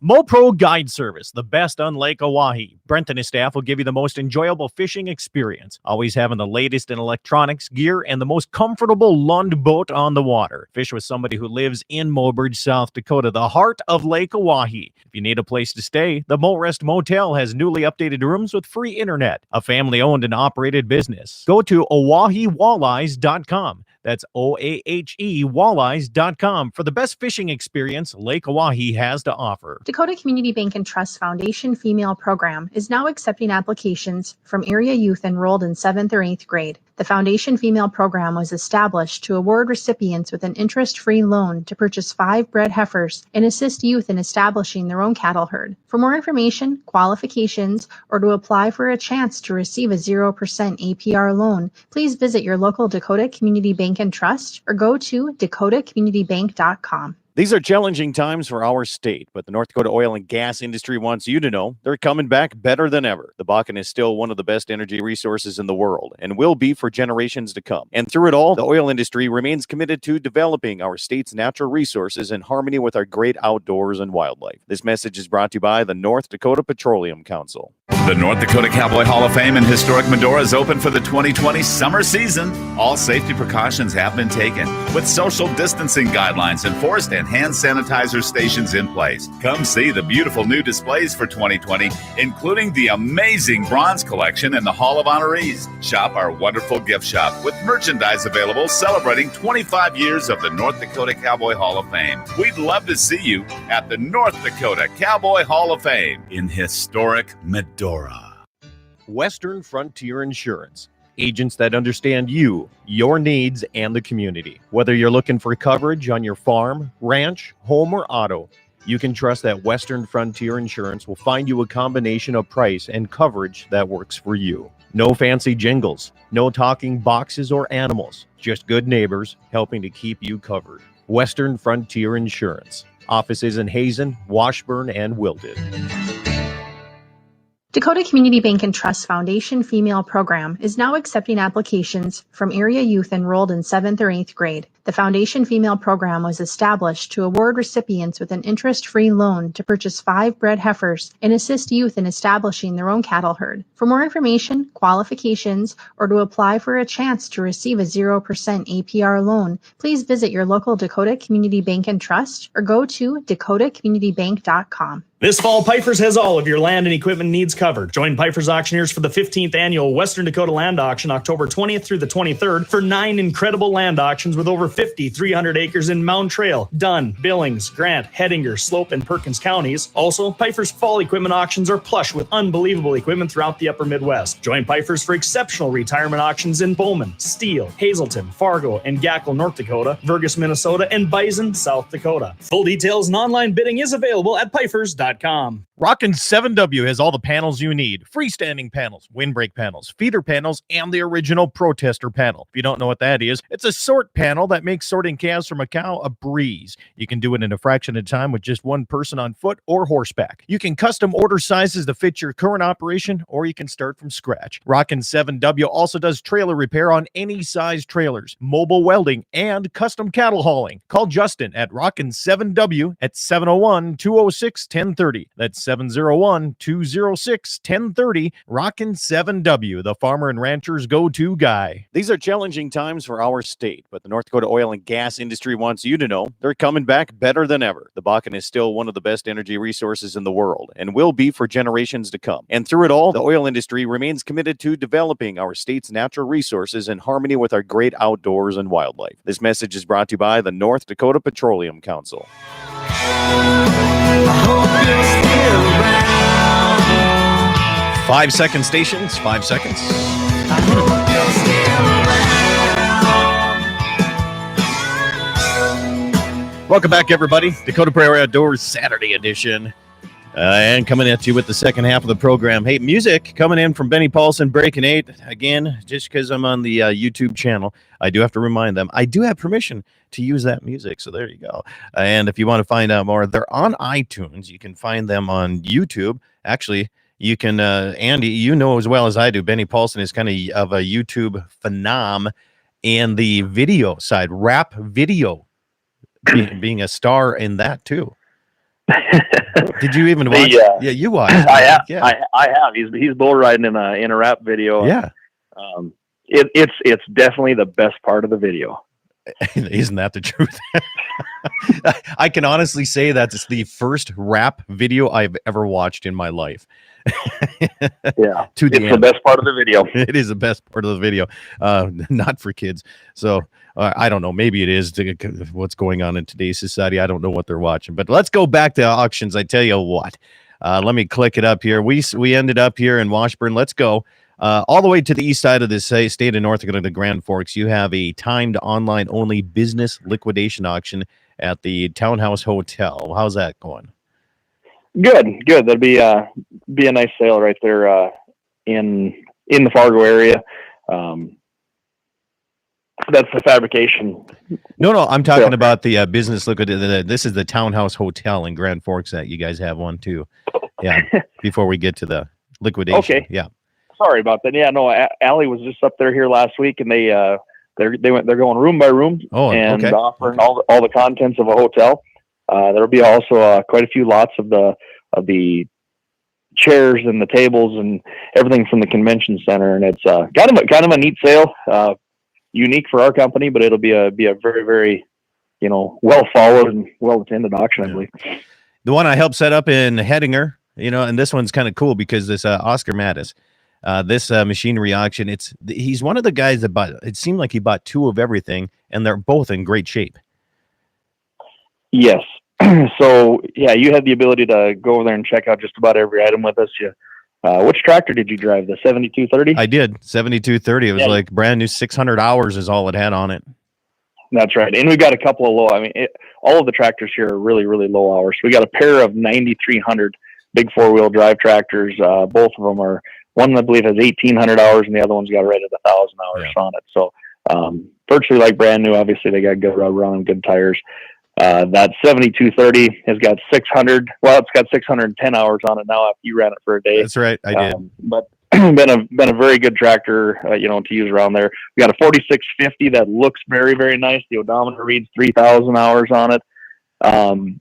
[SPEAKER 4] MoPro Guide Service, the best on Lake Oahe. Brent and his staff will give you the most enjoyable fishing experience, always having the latest in electronics, gear, and the most comfortable Lund boat on the water. Fish with somebody who lives in Mobridge, South Dakota, the heart of Lake Oahe. If you need a place to stay, the Morest Motel has newly updated rooms with free internet, a family-owned and operated business. Go to OaheWalleyes.com. That's OAHE Walleyes.com for the best fishing experience Lake Oahe has to offer.
[SPEAKER 5] Dakota Community Bank and Trust Foundation Female Program is now accepting applications from area youth enrolled in 7th or 8th grade. The Foundation Female Program was established to award recipients with an interest-free loan to purchase 5 bred heifers and assist youth in establishing their own cattle herd. For more information, qualifications, or to apply for a chance to receive a 0% APR loan, please visit your local Dakota Community Bank and Trust or go to dakotacommunitybank.com.
[SPEAKER 1] These are challenging times for our state, but the North Dakota oil and gas industry wants you to know they're coming back better than ever. The Bakken is still one of the best energy resources in the world and will be for generations to come. And through it all, the oil industry remains committed to developing our state's natural resources in harmony with our great outdoors and wildlife. This message is brought to you by the North Dakota Petroleum Council.
[SPEAKER 6] The North Dakota Cowboy Hall of Fame in historic Medora is open for the 2020 summer season. All safety precautions have been taken, with social distancing guidelines enforced and hand sanitizer stations in place. Come see the beautiful new displays for 2020, including the amazing bronze collection in the Hall of Honorees. Shop our wonderful gift shop with merchandise available celebrating 25 years of the North Dakota Cowboy Hall of Fame. We'd love to see you at the North Dakota Cowboy Hall of Fame in historic Medora.
[SPEAKER 4] Western Frontier Insurance. Agents that understand you, your needs, and the community. Whether you're looking for coverage on your farm, ranch, home, or auto, you can trust that Western Frontier Insurance will find you a combination of price and coverage that works for you. No fancy jingles, no talking boxes or animals, just good neighbors helping to keep you covered. Western Frontier Insurance. Offices in Hazen, Washburn, and Wilton.
[SPEAKER 5] Dakota Community Bank and Trust Foundation Female Program is now accepting applications from area youth enrolled in 7th or 8th grade. The Foundation Female Program was established to award recipients with an interest-free loan to purchase 5 bred heifers and assist youth in establishing their own cattle herd. For more information, qualifications, or to apply for a chance to receive a 0% APR loan, please visit your local Dakota Community Bank and Trust or go to dakotacommunitybank.com.
[SPEAKER 3] This fall, Pfeiffer's has all of your land and equipment needs covered. Join Pfeiffer's Auctioneers for the 15th annual Western Dakota Land Auction, October 20th through the 23rd, for 9 incredible land auctions with over 50 300 acres in Mound Trail, Dunn, Billings, Grant, Hettinger, Slope, and Perkins counties. Also, Pfeiffer's fall equipment auctions are plush with unbelievable equipment throughout the upper Midwest. Join Pfeiffer's for exceptional retirement auctions in Bowman, Steele, Hazleton, Fargo, and Gackle, North Dakota, Vergus, Minnesota, and Bison, South Dakota. Full details and online bidding is available at Pfeiffer's.com.
[SPEAKER 4] Rockin' 7W has all the panels you need. Freestanding panels, windbreak panels, feeder panels, and the original protester panel. If you don't know what that is, it's a sort panel that makes sorting calves from a cow a breeze. You can do it in a fraction of time with just one person on foot or horseback. You can custom order sizes to fit your current operation, or you can start from scratch. Rockin' 7W also does trailer repair on any size trailers, mobile welding, and custom cattle hauling. Call Justin at Rockin' 7W at 701-206-1030. That's 701-206-1030. Rockin' 7W, the farmer and rancher's go-to guy. These are challenging times for our state, but the North Dakota oil and gas industry wants you to know they're coming back better than ever. The Bakken is still one of the best energy resources in the world and will be for generations to come. And through it all, the oil industry remains committed to developing our state's natural resources in harmony with our great outdoors and wildlife. This message is brought to you by the North Dakota Petroleum Council. 5 second stations, 5 seconds. Welcome back, everybody. Dakota Prairie Outdoors Saturday edition. And coming at you with the second half of the program. Hey, music coming in from Benny Paulson, Breaking 8. Again, just because I'm on the YouTube channel, I do have to remind them, I do have permission to use that music. So there you go. And if you want to find out more, they're on iTunes. You can find them on YouTube. Actually, you can, Andy, you know as well as I do, Benny Paulson is kind of a YouTube phenom and the video side, rap video, being a star in that too. Did you even watch? Yeah, you watched.
[SPEAKER 2] I have.
[SPEAKER 4] Yeah.
[SPEAKER 2] I have. He's bull riding in a rap video.
[SPEAKER 4] Yeah.
[SPEAKER 2] It's definitely the best part of the video.
[SPEAKER 4] Isn't that the truth? I can honestly say that it's the first rap video I've ever watched in my life.
[SPEAKER 2] Yeah,
[SPEAKER 4] to the
[SPEAKER 2] it's
[SPEAKER 4] end.
[SPEAKER 2] The best part of the video.
[SPEAKER 4] It is the best part of the video. Not for kids. So I don't know. Maybe it is what's going on in today's society. I don't know what they're watching. But let's go back to auctions. I tell you what. Let me click it up here. We ended up here in Washburn. Let's go. All the way to the east side of the state of North Dakota, the Grand Forks, you have a timed online-only business liquidation auction at the Townhouse Hotel. How's that going?
[SPEAKER 2] Good. That'd be a nice sale right there in the Fargo area. That's the fabrication.
[SPEAKER 4] No, I'm talking about the business liquidation. This is the Townhouse Hotel in Grand Forks that you guys have one too. Yeah. Before we get to the liquidation.
[SPEAKER 2] Okay.
[SPEAKER 4] Yeah.
[SPEAKER 2] Sorry about that. Yeah, no, Allie was just up there here last week, and they're going room by room and offering all the contents of a hotel. There'll be also quite a few lots of the chairs and the tables and everything from the convention center, and it's kind of a neat sale, unique for our company, but it'll be a very, very well followed and well attended auction, I believe.
[SPEAKER 4] The one I helped set up in Hettinger, and this one's kind of cool because this Oscar Mattis. This machinery auction, he's one of the guys that it seemed like he bought two of everything, and they're both in great shape.
[SPEAKER 2] Yes. So, yeah, you had the ability to go over there and check out just about every item with us. Which tractor did you drive? The 7230?
[SPEAKER 4] I did. 7230. It was like brand new. 600 hours is all it had on it. That's right.
[SPEAKER 2] And we got a couple of low. All of the tractors here are really, really low hours. We got a pair of 9300 big four-wheel drive tractors. Both of them are. One, I believe, has 1,800 hours, and the other one's got right at 1,000 hours on it. So virtually like brand new. Obviously, they got good rubber on them, good tires. That 7230 has got 600. Well, it's got 610 hours on it now after you ran it for a day.
[SPEAKER 4] That's right, I did.
[SPEAKER 2] But been a very good tractor, to use around there. We got a 4650 that looks very, very nice. The odometer reads 3,000 hours on it.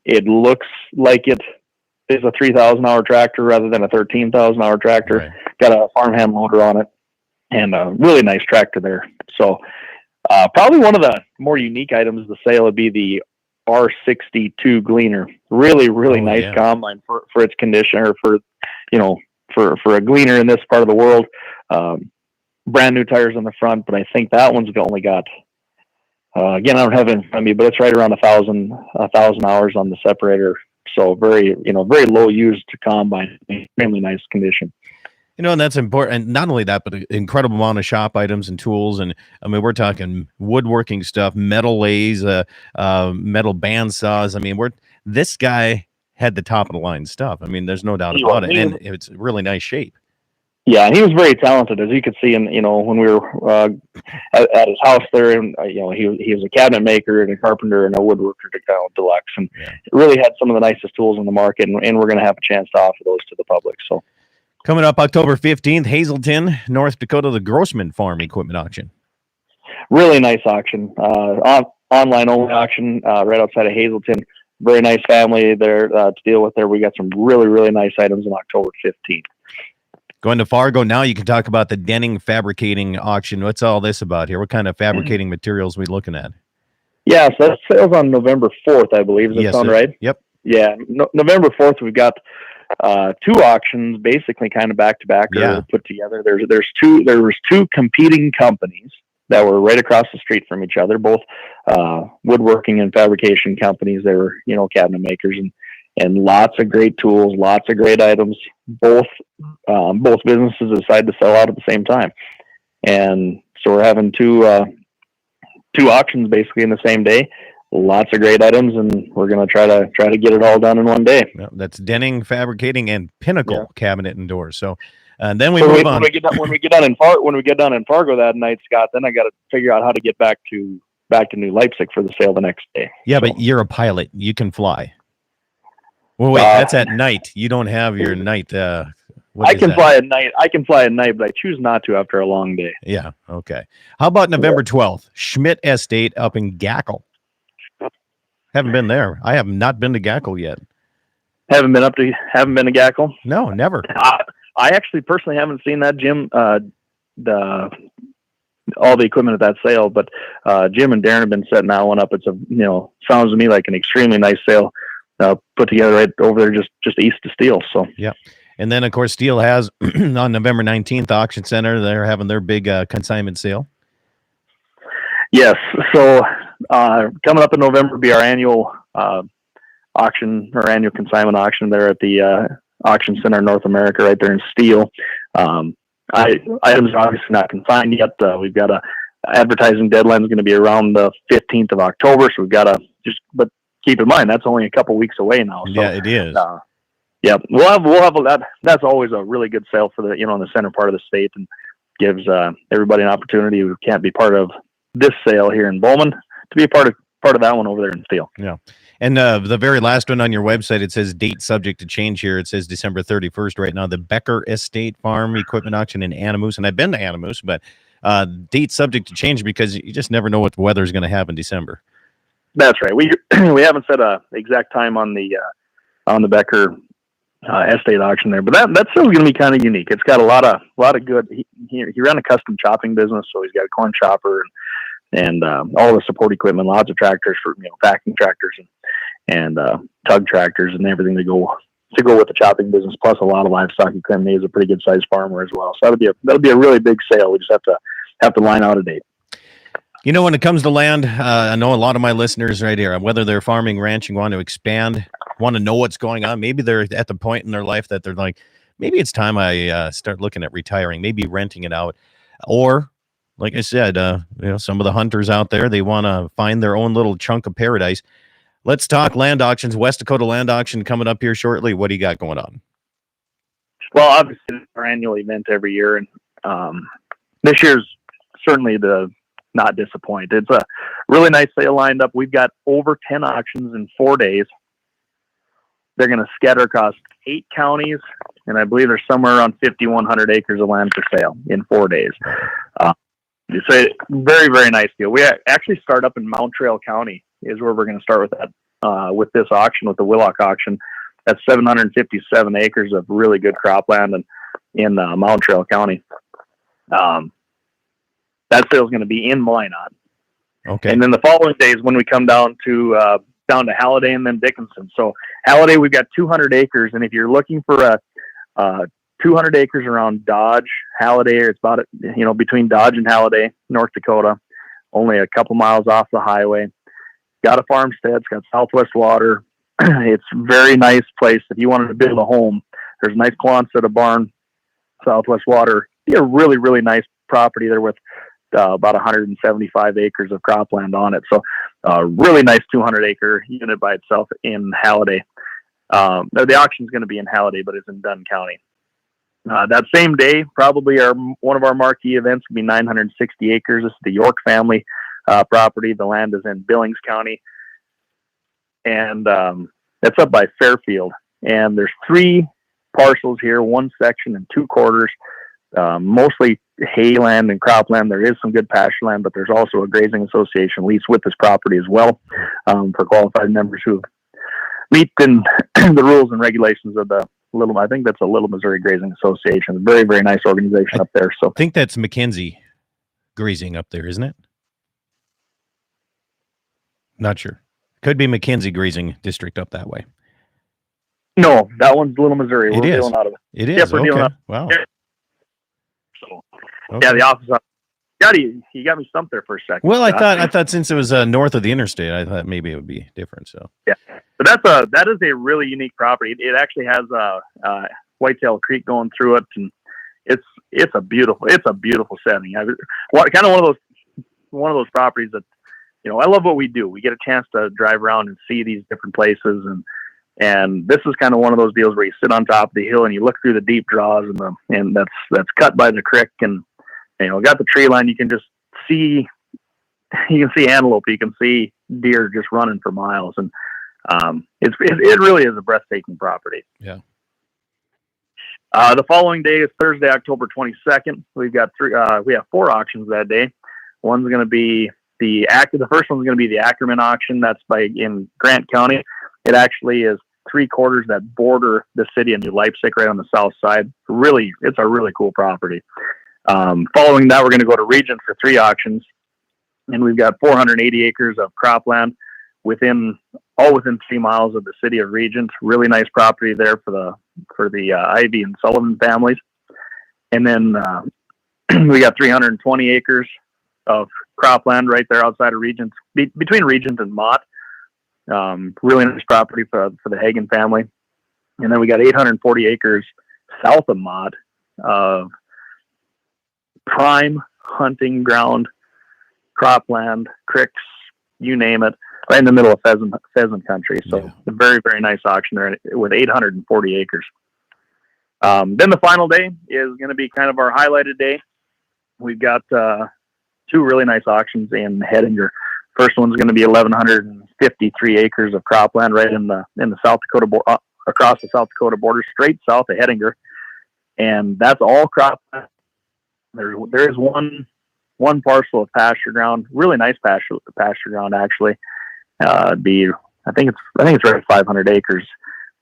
[SPEAKER 2] It looks like it is a 3,000 hour tractor rather than a 13,000 hour tractor.
[SPEAKER 4] Right.
[SPEAKER 2] Got a farmhand loader on it and a really nice tractor there. So probably one of the more unique items of the sale would be the R62 Gleaner. Really, really nice combine for its condition, or for a gleaner in this part of the world. Brand new tires on the front, but I think that one's only got again, I don't have it in front of me, but it's right around 1,000 hours on the separator. So very low used combine, extremely nice condition.
[SPEAKER 1] And that's important. And not only that, but an incredible amount of shop items and tools. And I mean, we're talking woodworking stuff, metal lathes, metal band saws. I mean, this guy had the top of the line stuff. I mean, there's no doubt about it. And it's really nice shape.
[SPEAKER 2] Yeah, and he was very talented, as you could see. And when we were at his house there, and he was a cabinet maker and a carpenter and a woodworker deluxe, and really had some of the nicest tools in the market. And we're going to have a chance to offer those to the public. So.
[SPEAKER 1] Coming up October 15th, Hazelton, North Dakota, the Grossman Farm Equipment Auction.
[SPEAKER 2] Really nice auction. Online only auction right outside of Hazelton. Very nice family there to deal with there. We got some really, really nice items on October 15th.
[SPEAKER 1] Going to Fargo now, you can talk about the Denning Fabricating Auction. What's all this about here? What kind of fabricating materials are we looking at?
[SPEAKER 2] Yeah, so that sales on November 4th, I believe. Does that sound right?
[SPEAKER 1] Yep.
[SPEAKER 2] Yeah, November 4th, we've got two auctions basically kind of back to back put together. There was two competing companies that were right across the street from each other, both woodworking and fabrication companies. They were cabinet makers and lots of great tools, lots of great items. Both businesses decided to sell out at the same time, and so we're having two auctions basically in the same day. Lots of great items, and we're going to try to get it all done in one day.
[SPEAKER 1] Well, that's Denning Fabricating and Pinnacle Cabinet and Doors. So, and then we move on.
[SPEAKER 2] When we get done in Fargo that night, Scott, then I got to figure out how to get back to New Leipzig for the sale the next day.
[SPEAKER 1] Yeah, but you're a pilot; you can fly. Well, wait, that's at night. You don't have your night.
[SPEAKER 2] I can fly at night, but I choose not to after a long day.
[SPEAKER 1] Yeah. Okay. How about November 12th? Schmidt Estate up in Gackle. Haven't been there. I have not been to Gackle yet.
[SPEAKER 2] Haven't been to Gackle?
[SPEAKER 1] No, never.
[SPEAKER 2] I actually personally haven't seen that, Jim. All the equipment at that sale, but Jim and Darren have been setting that one up. It's sounds to me like an extremely nice sale put together right over there, just east of Steel. So
[SPEAKER 1] yeah. And then of course Steel has on November 19th Auction Center. They're having their big consignment sale.
[SPEAKER 2] Yes. So coming up in November will be our annual auction or annual consignment auction there at the Auction Center North America right there in Steel. Items are obviously not consigned yet. We've got advertising deadline is going to be around the 15th of October. So we've got but keep in mind, that's only a couple weeks away now. So,
[SPEAKER 1] yeah, it is.
[SPEAKER 2] Yeah, we'll have that's always a really good sale for the in the center part of the state, and gives everybody an opportunity who can't be part of this sale here in Bowman to be a part of that one over there in Steel.
[SPEAKER 1] Yeah. And the very last one on your website, it says date subject to change here. It says December 31st right now, the Becker Estate Farm Equipment Auction in Animus. And I've been to Animus, but date subject to change because you just never know what the weather is going to have in December. That's
[SPEAKER 2] right. We haven't set a exact time on the Becker estate auction there, but that's still going to be kind of unique. It's got a lot of good. He ran a custom chopping business, so he's got a corn chopper and all the support equipment, lots of tractors for vacuum tractors and tug tractors and everything to go with the chopping business, plus a lot of livestock equipment. He's a pretty good sized farmer as well, so that'll be a really big sale. We just have to line out a date.
[SPEAKER 1] When it comes to land, I know a lot of my listeners right here, whether they're farming, ranching, want to expand, want to know what's going on. Maybe they're at the point in their life that they're like, maybe it's time I start looking at retiring, maybe renting it out. Or, like I said, some of the hunters out there, they want to find their own little chunk of paradise. Let's talk land auctions. West Dakota Land Auction coming up here shortly. What do you got going on?
[SPEAKER 2] Well, obviously, it's our annual event every year. And this year's certainly not disappoint. It's a really nice sale lined up. We've got over 10 auctions in 4 days. They're going to scatter across 8 counties, and I believe there's somewhere around 5,100 acres of land for sale in 4 days. It's a very, very nice deal. We actually start up in Mount Trail County is where we're going to start with that, with this auction, with the Willock auction. That's 757 acres of really good cropland in Mount Trail County. That sale is going to be in Minot.
[SPEAKER 1] Okay.
[SPEAKER 2] And then the following days when we come down to Halliday and then Dickinson. So Halliday, we've got 200 acres. And if you're looking for 200 acres around Dodge, Halliday, or it's about, between Dodge and Halliday, North Dakota, only a couple miles off the highway. Got a farmstead. It's got Southwest water. It's a very nice place. If you wanted to build a home, there's a nice Quonset, a barn, Southwest water. A really, really nice property there with about 175 acres of cropland on it. So really nice 200-acre unit by itself in Halliday. The auction is going to be in Halliday, but it's in Dunn County. That same day, probably one of our marquee events will be 960 acres. This is the York family property. The land is in Billings County, and it's up by Fairfield. And there's 3 parcels here, 1 section and 2 quarters, mostly hay land and cropland. There is some good pasture land, but there's also a grazing association lease with this property as well, for qualified members who meet in the rules and regulations of the I think that's a Little Missouri Grazing Association. Very, very nice organization up there. So
[SPEAKER 1] I think that's Mackenzie grazing up there, isn't it? Not sure. Could be Mackenzie Grazing District up that way.
[SPEAKER 2] no, that one's Little Missouri. We're
[SPEAKER 1] It is.
[SPEAKER 2] dealing out of it.
[SPEAKER 1] It is.
[SPEAKER 2] Yep, we're dealing
[SPEAKER 1] Okay.
[SPEAKER 2] up.
[SPEAKER 1] Wow.
[SPEAKER 2] Yeah. So
[SPEAKER 1] Okay.
[SPEAKER 2] yeah, the office. You got me stumped there for a second.
[SPEAKER 1] Well, I
[SPEAKER 2] Scott.
[SPEAKER 1] thought since it was north of the interstate, I thought maybe it would be different. So
[SPEAKER 2] But that is a really unique property. It actually has a Whitetail Creek going through it, and it's a beautiful setting. Kind of one of those properties that, I love what we do. We get a chance to drive around and see these different places, and this is kind of one of those deals where you sit on top of the hill and you look through the deep draws and that's cut by the creek, and got the tree line. You can just see. You can see antelope. You can see deer just running for miles, and it really is a breathtaking property.
[SPEAKER 1] Yeah.
[SPEAKER 2] The following day is Thursday, October 22nd. We've got we have 4 auctions that day. One's going to be the first one's going to be the Ackerman auction. That's in Grant County. It actually is 3 quarters that border the city of New Leipzig, right on the south side. Really, it's a really cool property. Following that, we're going to go to Regent for 3 auctions, and we've got 480 acres of cropland within 3 miles of the city of Regent. Really nice property there for the Ivy and Sullivan families. And then we got 320 acres of cropland right there outside of Regent, between Regent and Mott. Really nice property for the Hagen family. And then we got 840 acres south of Mott of prime hunting ground, cropland, creeks, you name it, right in the middle of pheasant country. So
[SPEAKER 1] Yeah.
[SPEAKER 2] a very, very nice auction there with 840 acres. Then the final day is going to be kind of our highlighted day. We've got 2 really nice auctions in Hettinger. First one's going to be 1,153 acres of cropland right in the South Dakota across the South Dakota border, straight south of Hettinger, and that's all cropland. There is one parcel of pasture ground, really nice pasture ground actually. I think it's right at 500 acres,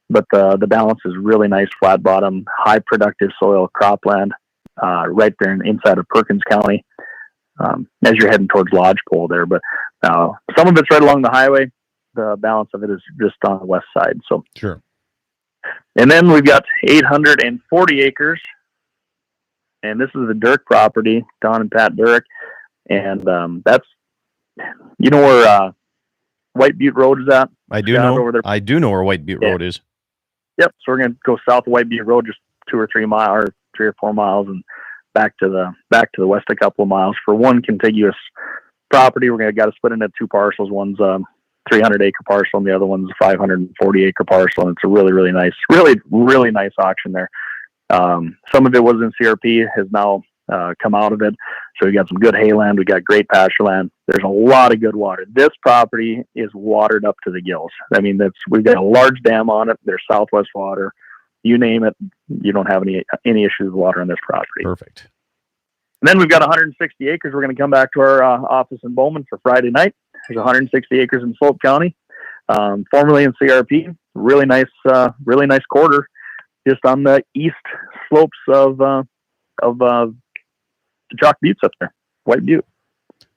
[SPEAKER 2] but the balance is really nice flat bottom, high productive soil cropland, right there inside of Perkins County, as you're heading towards Lodgepole there. But some of it's right along the highway. The balance of it is just on the west side. So
[SPEAKER 1] sure.
[SPEAKER 2] And then we've got 840 acres. And this is the Dirk property, Don and Pat Dirk. And that's, where White Butte Road is at?
[SPEAKER 1] I do
[SPEAKER 2] Down
[SPEAKER 1] know.
[SPEAKER 2] over there.
[SPEAKER 1] I do know where White Butte Road is.
[SPEAKER 2] Yep. So we're going to go south of White Butte Road, just 2 or 3 miles, or 3 or 4 miles, and back to the west a couple of miles for one contiguous property. We're got to split into 2 parcels. One's 300-acre parcel, and the other one's a 540-acre parcel. And it's a really, really nice, really nice auction there. Some of it was in CRP, has now come out of it. So we got some good hay land. We got great pasture land. There's a lot of good water. This property is watered up to the gills. I mean, we've got a large dam on it. There's Southwest water. You name it, you don't have any issues with water on this property.
[SPEAKER 1] Perfect.
[SPEAKER 2] And then we've got 160 acres. We're going to come back to our office in Bowman for Friday night. There's 160 acres in Slope County, formerly in CRP. Really nice quarter, just on the east slopes of Chalk Buttes up there, White Butte.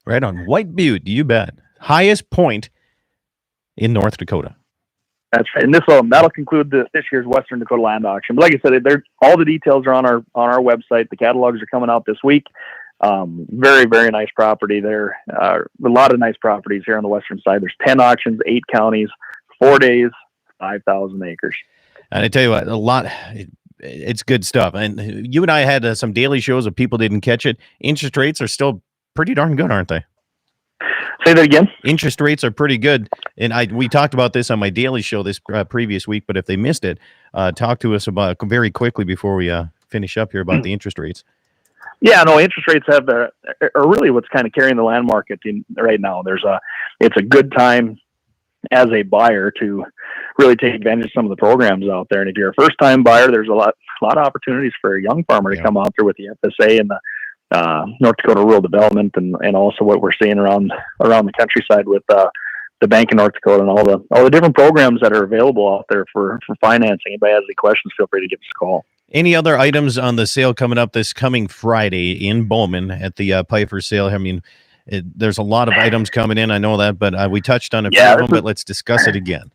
[SPEAKER 1] Right on White Butte, you bet. Highest point in North Dakota.
[SPEAKER 2] That's right. And that'll conclude this year's Western Dakota Land Auction. But like I said, all the details are on our website. The catalogs are coming out this week. Very, very nice property there. A lot of nice properties here on the western side. There's 10 auctions, 8 counties, 4 days, 5,000 acres.
[SPEAKER 1] And I tell you what, a lot. It's good stuff. And you and I had some daily shows if people didn't catch it. Interest rates are still pretty darn good, aren't they?
[SPEAKER 2] Say that again.
[SPEAKER 1] Interest rates are pretty good. And we talked about this on my daily show this previous week, but if they missed it, talk to us about very quickly before we finish up here about the interest rates.
[SPEAKER 2] Yeah, no, interest rates are really what's kind of carrying the land market right now. It's a good time as a buyer to really take advantage of some of the programs out there. And if you're a first-time buyer, there's a lot of opportunities for a young farmer to come out there with the FSA and the North Dakota Rural Development, and also what we're seeing around the countryside with the Bank of North Dakota and all the different programs that are available out there for financing. Anybody has any questions, feel free to give us a call.
[SPEAKER 1] Any other items on the sale coming up this coming Friday in Bowman at the Piper sale? I mean, there's a lot of items coming in. I know that, but we touched on a few of them, but let's discuss it again.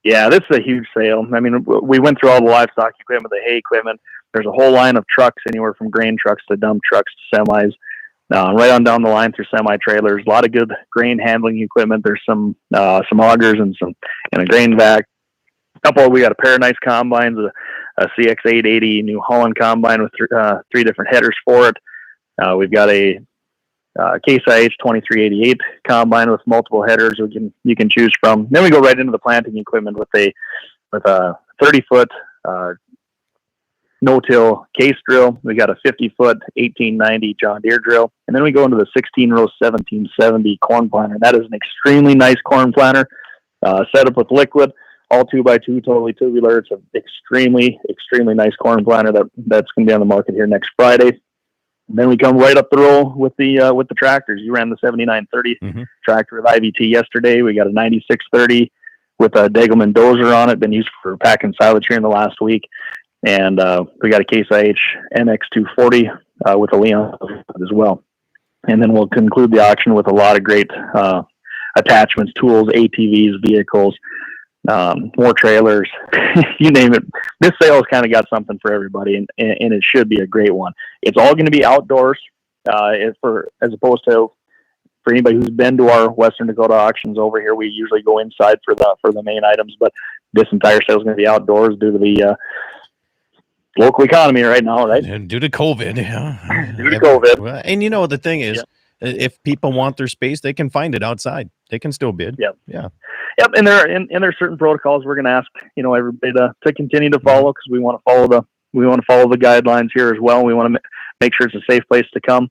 [SPEAKER 2] Yeah, this is a huge sale. I mean, we went through all the livestock equipment, the hay equipment. There's a whole line of trucks, anywhere from grain trucks to dump trucks to semis, right on down the line through semi-trailers. A lot of good grain handling equipment. There's some augers and a grain vac. We got a pair of nice combines, a CX880 New Holland combine with 3 different headers for it. We've got a Case IH 2388 combine with multiple headers you can choose from. Then we go right into the planting equipment with a 30-foot no-till case drill. We got a 50-foot 1890 John Deere drill, and then we go into the 16-row 1770 corn planter. That is an extremely nice corn planter, set up with liquid, all 2x2, totally tubular. It's an extremely, extremely nice corn planter that's going to be on the market here next Friday. And then we come right up the roll with the tractors. You ran the 7930 tractor with IVT yesterday. We got a 9630 with a Degelman dozer on it, been used for packing silage here in the last week. And we got a Case IH MX240 with a Leon as well. And then we'll conclude the auction with a lot of great attachments, tools, ATVs, vehicles, more trailers, you name it. This sale has kind of got something for everybody, and it should be a great one. It's all going to be outdoors, as opposed to for anybody who's been to our Western Dakota auctions over here. We usually go inside for the main items, but this entire sale is going to be outdoors due to the local economy right now, right?
[SPEAKER 1] And due to COVID, yeah.
[SPEAKER 2] Due to COVID.
[SPEAKER 1] And the thing is, if people want their space, they can find it outside. They can still bid.
[SPEAKER 2] Yep.
[SPEAKER 1] Yeah.
[SPEAKER 2] Yep. And there are certain protocols we're going to ask, everybody to continue to follow, because we want to follow the guidelines here as well. We want to make sure it's a safe place to come.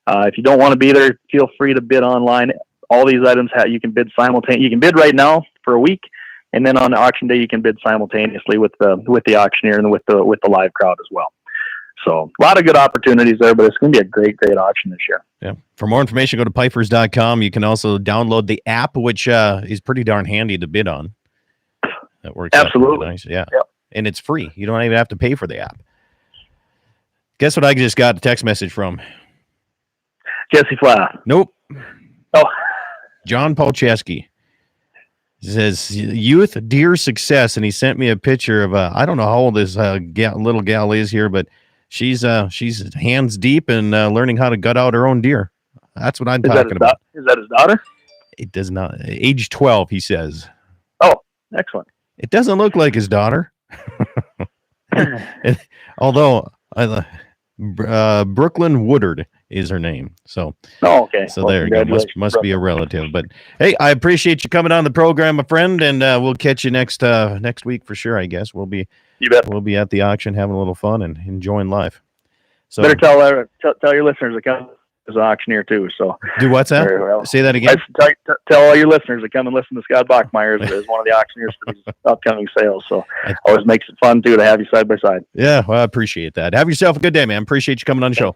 [SPEAKER 2] If you don't want to be there, feel free to bid online. All these items you can bid simultaneously. You can bid right now for a week, and then on auction day you can bid simultaneously with the auctioneer and with the live crowd as well. So a lot of good opportunities there, but it's going to be a great, great auction this year.
[SPEAKER 1] Yeah. For more information, go to Pifers.com. You can also download the app, which is pretty darn handy to bid on. That works
[SPEAKER 2] absolutely
[SPEAKER 1] out nice. Yeah.
[SPEAKER 2] Yep.
[SPEAKER 1] And it's free. You don't even have to pay for the app. Guess what I just got a text message from?
[SPEAKER 2] Jesse Flath.
[SPEAKER 1] Nope.
[SPEAKER 2] Oh.
[SPEAKER 1] John Polcheski. Says youth deer success, and he sent me a picture of I don't know how old this little gal is here, but she's hands deep in learning how to gut out her own deer. That's what I'm talking about.
[SPEAKER 2] Is that his daughter?
[SPEAKER 1] It does not. Age 12, he says.
[SPEAKER 2] Oh, excellent.
[SPEAKER 1] It doesn't look like his daughter. Although Brooklyn Woodard is her name. So,
[SPEAKER 2] okay.
[SPEAKER 1] So there you go. Must be a relative. But hey, I appreciate you coming on the program, my friend, and we'll catch you next week for sure. I guess we'll be at the auction having a little fun and enjoying life. So
[SPEAKER 2] better tell your listeners to come as an auctioneer too. So
[SPEAKER 1] do what's that?
[SPEAKER 2] Well.
[SPEAKER 1] Say that again.
[SPEAKER 2] Tell all your listeners to come and listen to Scott Bachmeyer as one of the auctioneers for these upcoming sales. So always makes it fun too to have you side by side.
[SPEAKER 1] Yeah, well, I appreciate that. Have yourself a good day, man. Appreciate you coming on the show.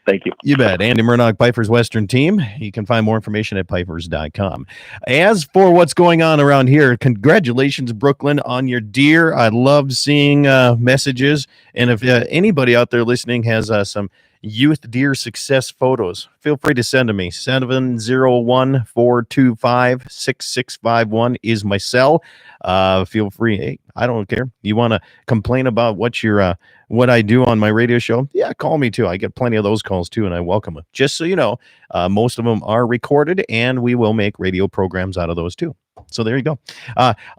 [SPEAKER 2] Thank you.
[SPEAKER 1] You bet. Andy Murdoch, Piper's Western Team. You can find more information at pipers.com. As for what's going on around here, congratulations, Brooklyn, on your deer. I love seeing messages. And if anybody out there listening has some youth deer success photos, feel free to send them me. 701-425-6651 is my cell. Feel free. Hey, I don't care. You want to complain about what I do on my radio show? Yeah, call me too. I get plenty of those calls too, and I welcome them. Just so you know, most of them are recorded, and we will make radio programs out of those too. So there you go.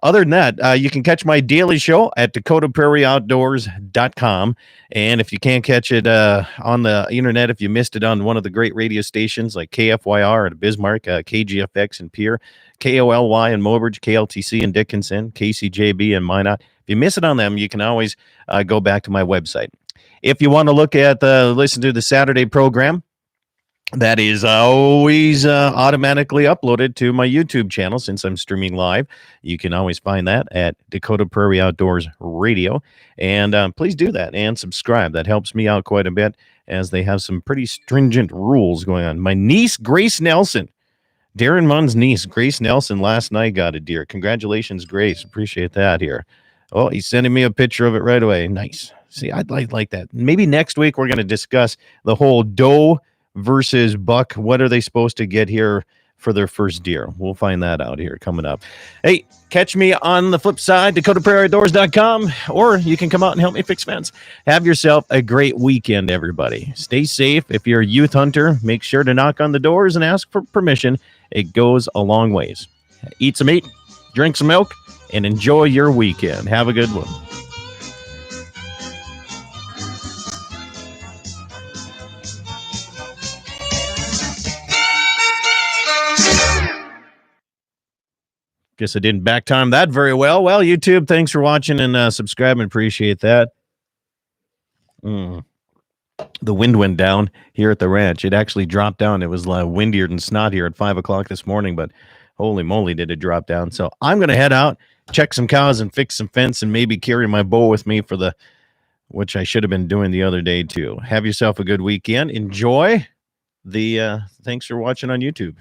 [SPEAKER 1] Other than that, you can catch my daily show at DakotaPrairieOutdoors.com. And if you can't catch it on the internet, if you missed it on one of the great radio stations like KFYR at Bismarck, KGFX in Pierre, KOLY in Mobridge, KLTC in Dickinson, KCJB in Minot. If you miss it on them, you can always go back to my website. If you want to look at listen to the Saturday program, that is always automatically uploaded to my YouTube channel since I'm streaming live. You can always find that at Dakota Prairie Outdoors Radio. And please do that and subscribe. That helps me out quite a bit as they have some pretty stringent rules going on. My niece, Grace Nelson, Darren Munn's niece, Grace Nelson, last night got a deer. Congratulations, Grace. Appreciate that here. Oh, he's sending me a picture of it right away. Nice. See, I'd like that. Maybe next week we're going to discuss the whole doe versus buck. What are they supposed to get here for their first deer? We'll find that out here coming up. Hey, catch me on the flip side, DakotaPrairieOutdoors.com, or you can come out and help me fix fence. Have yourself a great weekend, everybody. Stay safe. If you're a youth hunter, make sure to knock on the doors and ask for permission. It goes a long ways. Eat some meat, drink some milk, and enjoy your weekend. Have a good one. Guess I didn't back time that very well. Well, YouTube, thanks for watching and subscribing. Appreciate that. The wind went down here at the ranch. It actually dropped down. It was windier than snot here at 5 o'clock this morning, but holy moly, did it drop down. So I'm going to head out, check some cows and fix some fence and maybe carry my bow with me for which I should have been doing the other day too. Have yourself a good weekend. Enjoy thanks for watching on YouTube.